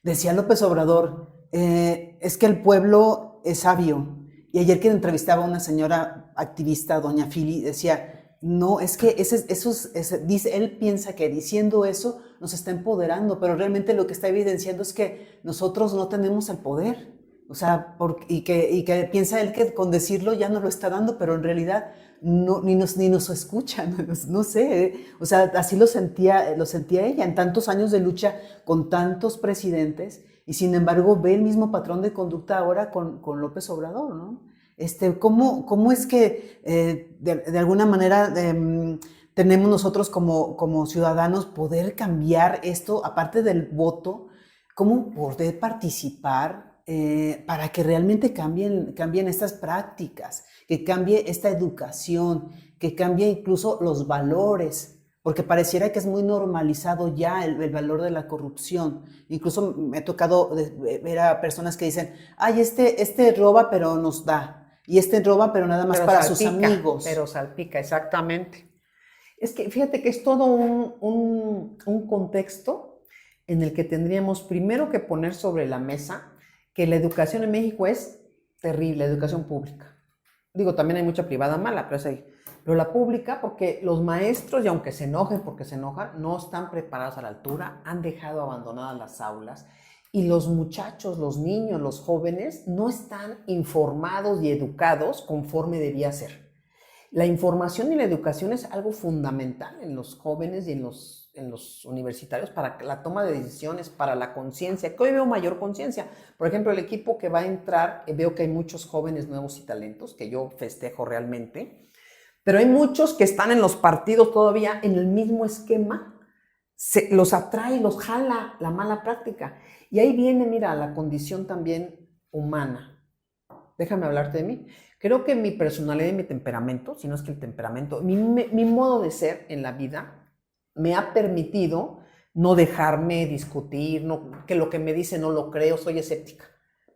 Decía López Obrador, es que el pueblo es sabio. Y ayer que entrevistaba a una señora activista, doña Fili, decía, no, es que dice, él piensa que diciendo eso nos está empoderando, pero realmente lo que está evidenciando es que nosotros no tenemos el poder. O sea, y que piensa él que con decirlo ya no lo está dando, pero en realidad no, ni nos escuchan, no sé, o sea, así lo sentía ella en tantos años de lucha con tantos presidentes, y sin embargo ve el mismo patrón de conducta ahora con López Obrador, ¿no? ¿Cómo es que de alguna manera tenemos nosotros como ciudadanos poder cambiar esto, aparte del voto, cómo poder participar para que realmente cambien estas prácticas, que cambie esta educación, que cambie incluso los valores? Porque pareciera que es muy normalizado ya el valor de la corrupción. Incluso me ha tocado ver a personas que dicen, ay, este roba pero nos da, y este roba pero nada más Pero para salpica, sus amigos. Pero salpica, exactamente. Es que fíjate que es todo un contexto en el que tendríamos primero que poner sobre la mesa que la educación en México es terrible, la educación pública. Digo, también hay mucha privada mala, pero la pública, porque los maestros, y aunque se enojen porque se enojan, no están preparados a la altura, han dejado abandonadas las aulas, y los muchachos, los niños, los jóvenes, no están informados y educados conforme debía ser. La información y la educación es algo fundamental en los jóvenes y en los universitarios para la toma de decisiones, para la conciencia, que hoy veo mayor conciencia. Por ejemplo, el equipo que va a entrar, veo que hay muchos jóvenes nuevos y talentos, que yo festejo realmente, pero hay muchos que están en los partidos todavía en el mismo esquema, los atrae, los jala la mala práctica. Y ahí viene, mira, la condición también humana. Déjame hablarte de mí. Creo que mi personalidad y mi temperamento, si no es que el temperamento, mi modo de ser en la vida me ha permitido no dejarme discutir, que lo que me dice no lo creo, soy escéptica.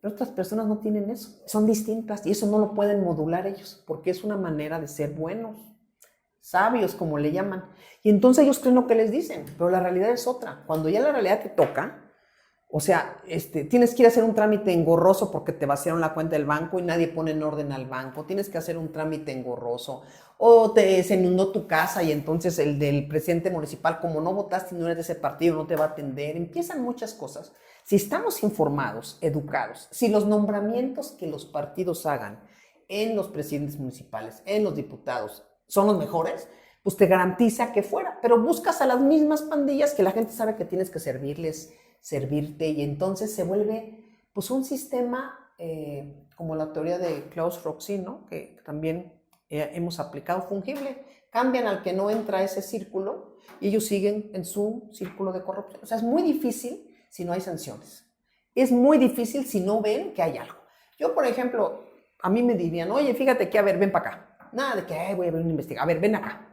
Pero otras personas no tienen eso, son distintas y eso no lo pueden modular ellos, porque es una manera de ser buenos, sabios como le llaman. Y entonces ellos creen lo que les dicen, pero la realidad es otra. Cuando ya la realidad te toca, o sea, tienes que ir a hacer un trámite engorroso porque te vaciaron la cuenta del banco y nadie pone en orden al banco. Tienes que hacer un trámite engorroso. O se inundó tu casa y entonces el del presidente municipal, como no votaste y no eres de ese partido, no te va a atender. Empiezan muchas cosas. Si estamos informados, educados, si los nombramientos que los partidos hagan en los presidentes municipales, en los diputados, son los mejores, pues te garantiza que fuera. Pero buscas a las mismas pandillas que la gente sabe que tienes que servirte, y entonces se vuelve pues un sistema como la teoría de Klaus Roxin, ¿no? Que también hemos aplicado, fungible. Cambian al que no entra a ese círculo y ellos siguen en su círculo de corrupción. O sea, es muy difícil si no hay sanciones. Es muy difícil si no ven que hay algo. Yo, por ejemplo, a mí me dirían, oye, fíjate que, a ver, ven para acá. Nada de que voy a ver una investigación. A ver, ven acá.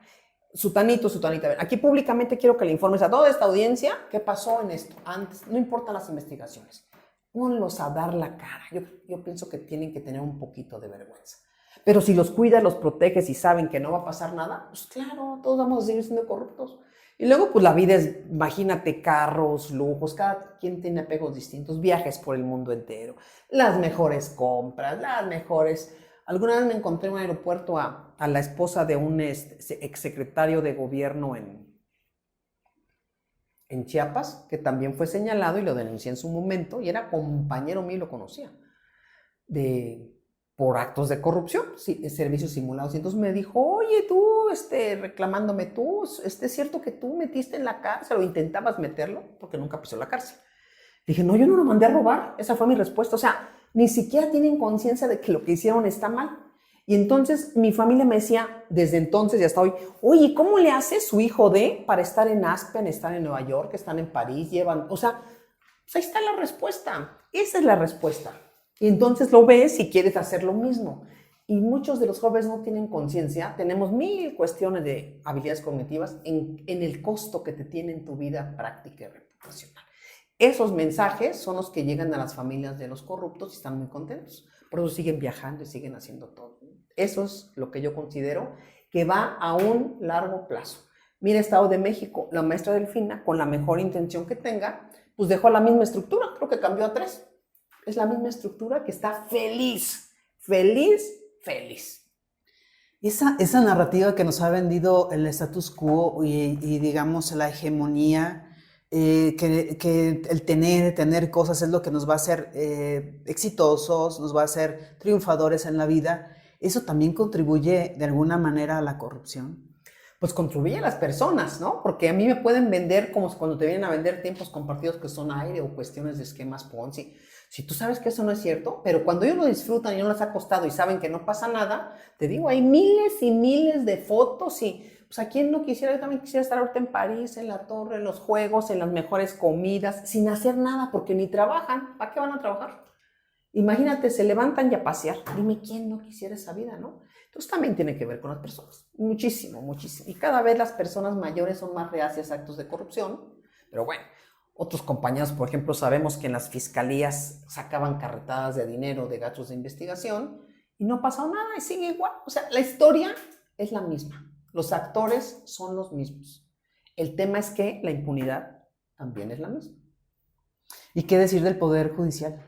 Sutanito, sutanita, a ver, aquí públicamente quiero que le informes a toda esta audiencia qué pasó en esto antes, no importan las investigaciones, ponlos a dar la cara. Yo pienso que tienen que tener un poquito de vergüenza, pero si los cuidas, los proteges y saben que no va a pasar nada, pues claro, todos vamos a seguir siendo corruptos. Y luego pues la vida es, imagínate, carros, lujos, cada quien tiene apegos distintos, viajes por el mundo entero, las mejores compras, las mejores... Alguna vez me encontré en un aeropuerto a la esposa de un exsecretario de gobierno en Chiapas, que también fue señalado y lo denuncié en su momento, y era compañero mío y lo conocía, por actos de corrupción, servicios simulados. Y entonces me dijo, oye, tú, reclamándome, tú, ¿es cierto que tú metiste en la cárcel o intentabas meterlo? Porque nunca pisó la cárcel. Dije, no, yo no lo mandé a robar. Esa fue mi respuesta. O sea, ni siquiera tienen conciencia de que lo que hicieron está mal. Y entonces mi familia me decía, desde entonces y hasta hoy, oye, ¿cómo le hace su hijo para estar en Aspen, estar en Nueva York, están en París, llevan, o sea, pues ahí está la respuesta, esa es la respuesta. Y entonces lo ves y quieres hacer lo mismo. Y muchos de los jóvenes no tienen conciencia, tenemos 1000 cuestiones de habilidades cognitivas en el costo que te tiene en tu vida práctica y reputacional. Esos mensajes son los que llegan a las familias de los corruptos y están muy contentos. Por eso siguen viajando y siguen haciendo todo. Eso es lo que yo considero que va a un largo plazo. Mira, Estado de México, la maestra Delfina, con la mejor intención que tenga, pues dejó la misma estructura, creo que cambió a 3. Es la misma estructura que está feliz, feliz, feliz. Esa narrativa que nos ha vendido el status quo y digamos la hegemonía, que el tener cosas es lo que nos va a hacer exitosos, nos va a hacer triunfadores en la vida, ¿eso también contribuye de alguna manera a la corrupción? Pues contribuye a las personas, ¿no? Porque a mí me pueden vender como cuando te vienen a vender tiempos compartidos que son aire o cuestiones de esquemas Ponzi. Si tú sabes que eso no es cierto, pero cuando ellos lo disfrutan y no les ha costado y saben que no pasa nada, te digo, hay miles y miles de fotos y pues a quién no quisiera, yo también quisiera estar ahorita en París, en la torre, en los juegos, en las mejores comidas, sin hacer nada porque ni trabajan. ¿Para qué van a trabajar? Imagínate, se levantan y a pasear. Dime quién no quisiera esa vida, ¿no? Entonces también tiene que ver con las personas. Muchísimo, muchísimo. Y cada vez las personas mayores son más reacias a actos de corrupción. Pero bueno, otros compañeros, por ejemplo, sabemos que en las fiscalías sacaban carretadas de dinero de gastos de investigación y no ha pasado nada y sigue igual. O sea, la historia es la misma. Los actores son los mismos. El tema es que la impunidad también es la misma. ¿Y qué decir del Poder Judicial?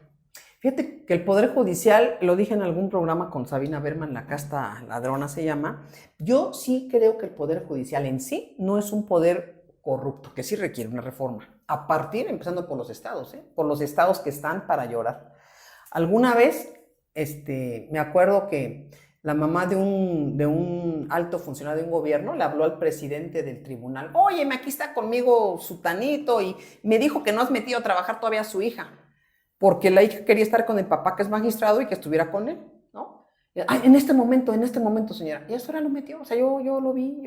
Fíjate que el Poder Judicial, lo dije en algún programa con Sabina Berman, La Casta Ladrona se llama, yo sí creo que el Poder Judicial en sí no es un poder corrupto, que sí requiere una reforma, a partir, empezando por los estados, por los estados que están para llorar. Alguna vez, me acuerdo que la mamá de un alto funcionario de un gobierno le habló al presidente del tribunal, oye, aquí está conmigo sutanito y me dijo que no has metido a trabajar todavía a su hija, porque la hija quería estar con el papá que es magistrado y que estuviera con él, ¿no? Ay, en este momento, señora, y eso ahora lo metió, o sea, yo lo vi,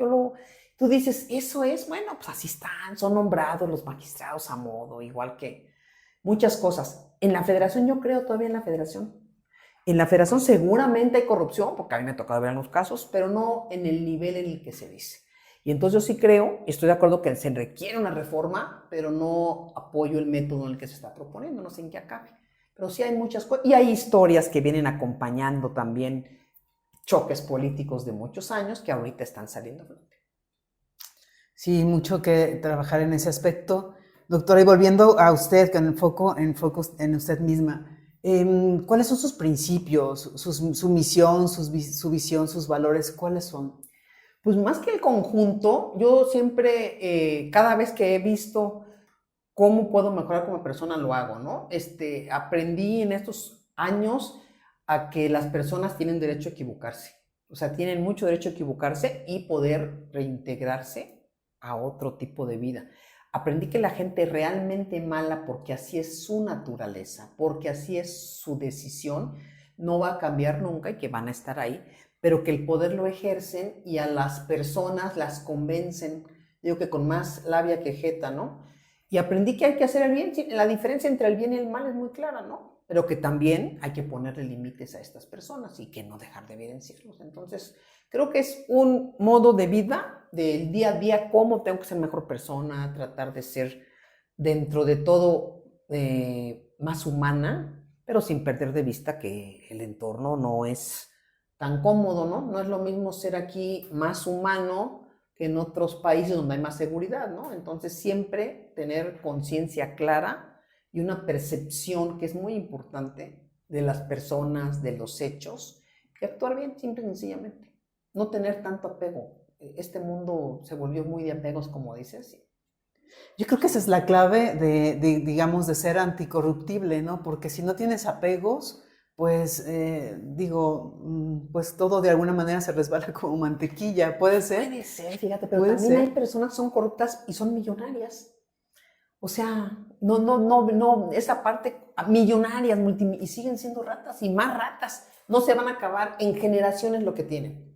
tú dices, eso es, bueno, pues así están, son nombrados los magistrados a modo, igual que muchas cosas. En la federación, yo creo todavía en la federación seguramente hay corrupción, porque a mí me ha tocado ver los casos, pero no en el nivel en el que se dice. Y entonces yo sí creo, y estoy de acuerdo que se requiere una reforma, pero no apoyo el método en el que se está proponiendo, no sé en qué acabe. Pero sí hay muchas cosas, y hay historias que vienen acompañando también choques políticos de muchos años que ahorita están saliendo a flote. Sí, mucho que trabajar en ese aspecto. Doctora, y volviendo a usted, con el foco en usted misma, ¿cuáles son sus principios, su misión, su visión, sus valores? ¿Cuáles son? Pues más que el conjunto, yo siempre, cada vez que he visto cómo puedo mejorar como persona, lo hago, ¿no? Aprendí en estos años a que las personas tienen derecho a equivocarse. O sea, tienen mucho derecho a equivocarse y poder reintegrarse a otro tipo de vida. Aprendí que la gente realmente mala, porque así es su naturaleza, porque así es su decisión, no va a cambiar nunca y que van a estar ahí, pero que el poder lo ejercen y a las personas las convencen, digo que con más labia que jeta, ¿no? Y aprendí que hay que hacer el bien, la diferencia entre el bien y el mal es muy clara, ¿no? Pero que también hay que ponerle límites a estas personas y que no dejar de evidenciarlos. Entonces, creo que es un modo de vida del día a día, cómo tengo que ser mejor persona, tratar de ser dentro de todo más humana, pero sin perder de vista que el entorno no es tan cómodo, ¿no? No es lo mismo ser aquí más humano que en otros países donde hay más seguridad, ¿no? Entonces siempre tener conciencia clara y una percepción que es muy importante de las personas, de los hechos, y actuar bien, simple y sencillamente. No tener tanto apego. Este mundo se volvió muy de apegos, como dices. Yo creo que esa es la clave digamos, de ser anticorruptible, ¿no? Porque si no tienes apegos, pues, pues todo de alguna manera se resbala como mantequilla, ¿puede ser? Puede ser, fíjate, pero también hay personas que son corruptas y son millonarias. O sea, no, esa parte, millonarias, y siguen siendo ratas y más ratas. no se van a acabar en generaciones lo que tienen.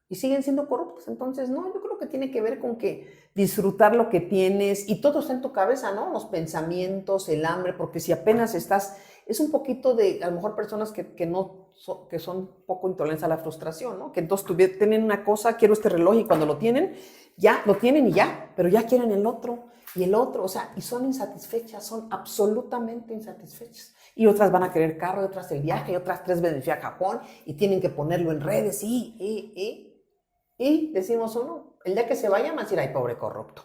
Y siguen siendo corruptos. Entonces, no, yo creo que tiene que ver con que disfrutar lo que tienes y todo está en tu cabeza, ¿no? Los pensamientos, el hambre, porque si apenas estás, es un poquito de, a lo mejor personas que no, que son poco intolerantes a la frustración, ¿no? Que entonces tienen una cosa, quiero este reloj y cuando lo tienen, ya lo tienen y ya, pero ya quieren el otro y el otro, o sea, y son insatisfechas, son absolutamente insatisfechas. Y otras van a querer carro, y otras el viaje, y otras 3 veces a Japón y tienen que ponerlo en redes y decimos uno, el día que se vaya, van a decir, ay, pobre corrupto.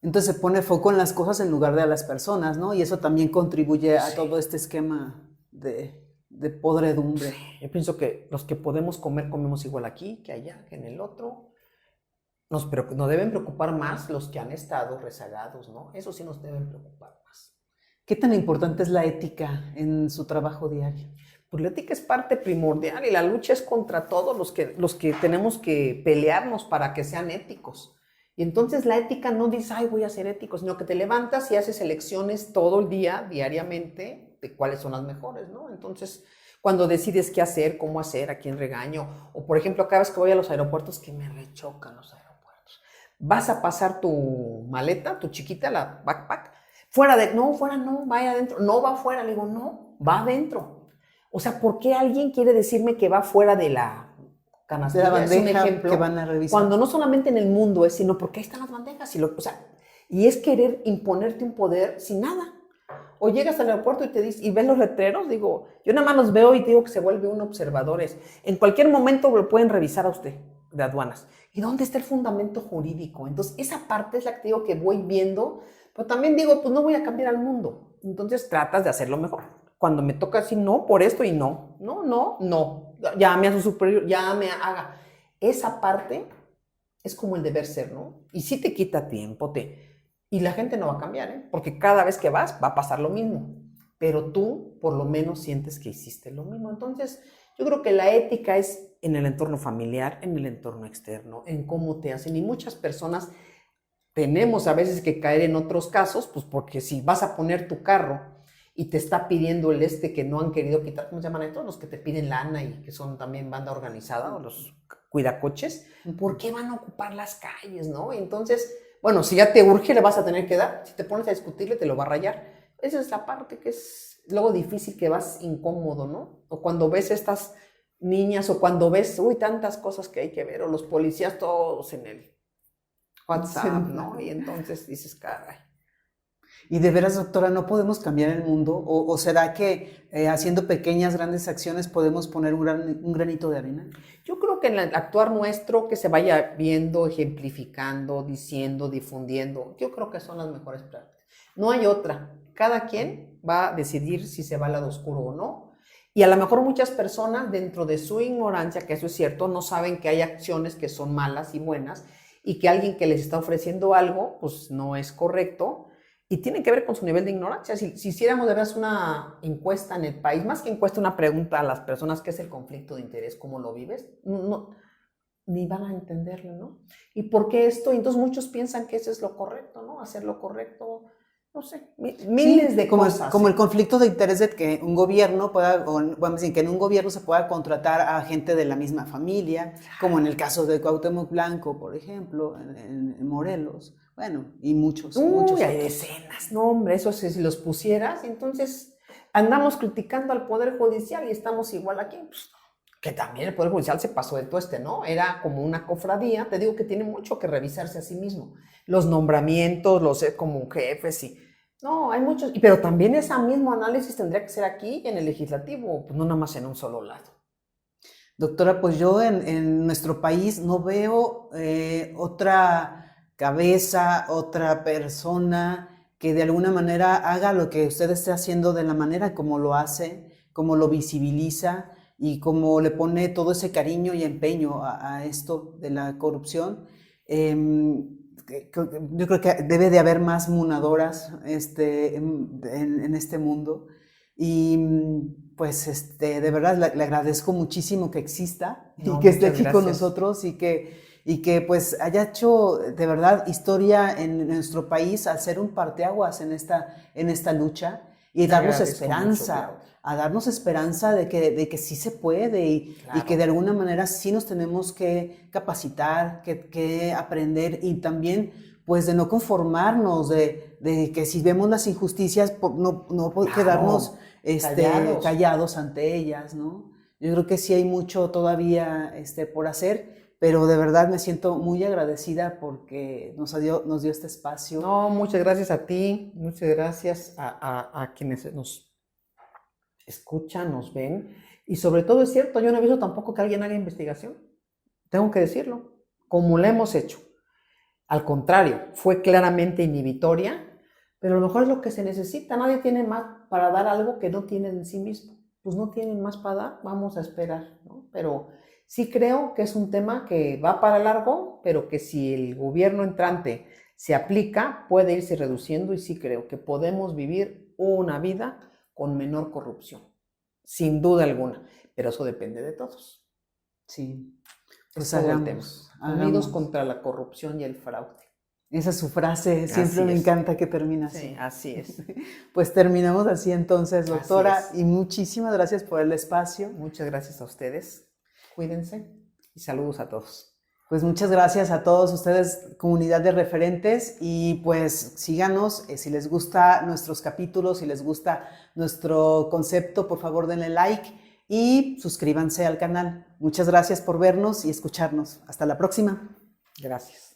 Entonces se pone foco en las cosas en lugar de a las personas, ¿no? Y eso también contribuye a todo este esquema de podredumbre. Yo pienso que los que podemos comer, comemos igual aquí, que allá, que en el otro. Nos deben preocupar más los que han estado rezagados, ¿no? Eso sí nos deben preocupar más. ¿Qué tan importante es la ética en su trabajo diario? Pues la ética es parte primordial y la lucha es contra todos los que tenemos que pelearnos para que sean éticos. Y entonces la ética no dice, ay, voy a ser ético, sino que te levantas y haces elecciones todo el día, diariamente, de cuáles son las mejores, ¿no? Entonces, cuando decides qué hacer, cómo hacer, a quién regaño, o por ejemplo, cada vez que voy a los aeropuertos, que me rechocan los aeropuertos. Vas a pasar tu maleta, tu chiquita, la backpack, fuera no, vaya adentro, no va afuera, le digo, no, va adentro. O sea, ¿por qué alguien quiere decirme que va fuera de la canastilla? De la bandeja, es un ejemplo, que van a revisar. cuando no solamente en el mundo es, sino porque ahí están las bandejas. Y es querer imponerte un poder sin nada. O llegas al aeropuerto y te dices, y ves los letreros, digo, yo nada más los veo y te digo que se vuelve un observador. En cualquier momento lo pueden revisar a usted de aduanas. ¿Y dónde está el fundamento jurídico? Entonces, esa parte es la que digo que voy viendo, pero también digo, pues no voy a cambiar al mundo. Entonces, tratas de hacerlo mejor. Cuando me toca decir no por esto y no, llame a su superior, llame a haga. Esa parte es como el deber ser, ¿no? Y sí te quita tiempo, y la gente no va a cambiar, ¿eh? Porque cada vez que vas va a pasar lo mismo, pero tú por lo menos sientes que hiciste lo mismo. Entonces, yo creo que la ética es en el entorno familiar, en el entorno externo, en cómo te hacen. Y muchas personas tenemos a veces que caer en otros casos, pues porque si vas a poner tu carro y te está pidiendo que no han querido quitar, ¿cómo se llaman estos? Los que te piden lana y que son también banda organizada, o los cuidacoches, ¿por qué van a ocupar las calles, no? Entonces, bueno, si ya te urge, le vas a tener que dar. Si te pones a discutirle, te lo va a rayar. Esa es la parte que es luego difícil, que vas incómodo, ¿no? O cuando ves estas niñas, o cuando ves, tantas cosas que hay que ver, o los policías todos en el WhatsApp, ¿no? Y entonces dices, caray. Y de veras, doctora, ¿no podemos cambiar el mundo? ¿O será que haciendo pequeñas, grandes acciones podemos poner un granito de arena? Yo creo que en el actuar nuestro, que se vaya viendo, ejemplificando, diciendo, difundiendo, yo creo que son las mejores prácticas. No hay otra. Cada quien va a decidir si se va al lado oscuro o no. Y a lo mejor muchas personas, dentro de su ignorancia, que eso es cierto, no saben que hay acciones que son malas y buenas, y que alguien que les está ofreciendo algo, pues no es correcto. Y tiene que ver con su nivel de ignorancia. Si hiciéramos de verdad una encuesta en el país, más que encuesta, una pregunta a las personas, ¿qué es el conflicto de interés? ¿Cómo lo vives? No, ni van a entenderlo, ¿no? ¿Y por qué esto? Y entonces muchos piensan que eso es lo correcto, ¿no? Hacer lo correcto, no sé, miles de cosas. Como el conflicto de interés de que un gobierno pueda, vamos a decir, que en un gobierno se pueda contratar a gente de la misma familia, como en el caso de Cuauhtémoc Blanco, por ejemplo, en Morelos. Bueno, y muchos hay decenas, no hombre, eso si los pusieras, entonces andamos criticando al Poder Judicial y estamos igual aquí, pues, que también el Poder Judicial se pasó de tueste, ¿no? Era como una cofradía, te digo que tiene mucho que revisarse a sí mismo, los nombramientos, como jefes no, hay muchos, pero también ese mismo análisis tendría que ser aquí en el legislativo, pues no nada más en un solo lado. Doctora, pues yo en nuestro país no veo otra cabeza, otra persona que de alguna manera haga lo que usted esté haciendo de la manera como lo hace, como lo visibiliza y como le pone todo ese cariño y empeño a esto de la corrupción. Yo creo que debe de haber más munadoras en este mundo y pues de verdad le agradezco muchísimo que exista y que esté aquí con nosotros y que pues haya hecho de verdad historia en nuestro país al ser un parteaguas en esta lucha y Te darnos agradezco mucho, esperanza, Claudia. a darnos esperanza de que sí se puede y Claro. que de alguna manera sí nos tenemos que capacitar, que aprender y también pues de no conformarnos, de que si vemos las injusticias no Claro, quedarnos callados. callados ante ellas, ¿no? Yo creo que sí hay mucho todavía por hacer, pero de verdad me siento muy agradecida porque nos dio este espacio. No, muchas gracias a ti, muchas gracias a quienes nos escuchan, nos ven. Y sobre todo es cierto, yo no he visto tampoco que alguien haga investigación. Tengo que decirlo, como la hemos hecho. Al contrario, fue claramente inhibitoria, pero a lo mejor es lo que se necesita. Nadie tiene más para dar algo que no tienen en sí mismo. Pues no tienen más para dar, vamos a esperar, ¿no? Pero sí creo que es un tema que va para largo, pero que si el gobierno entrante se aplica, puede irse reduciendo y sí creo que podemos vivir una vida con menor corrupción, sin duda alguna, pero eso depende de todos. Sí, Es pues todo el tema. Unidos hagamos. contra la corrupción y el fraude. Esa es su frase, siempre Así me es. encanta que termina así. Sí, así es. Pues terminamos así entonces, doctora, Así es. y muchísimas gracias por el espacio. Muchas gracias a ustedes. Cuídense y saludos a todos. Pues muchas gracias a todos ustedes, comunidad de referentes, y pues síganos, si les gusta nuestros capítulos, si les gusta nuestro concepto, por favor denle like y suscríbanse al canal. Muchas gracias por vernos y escucharnos. Hasta la próxima. Gracias.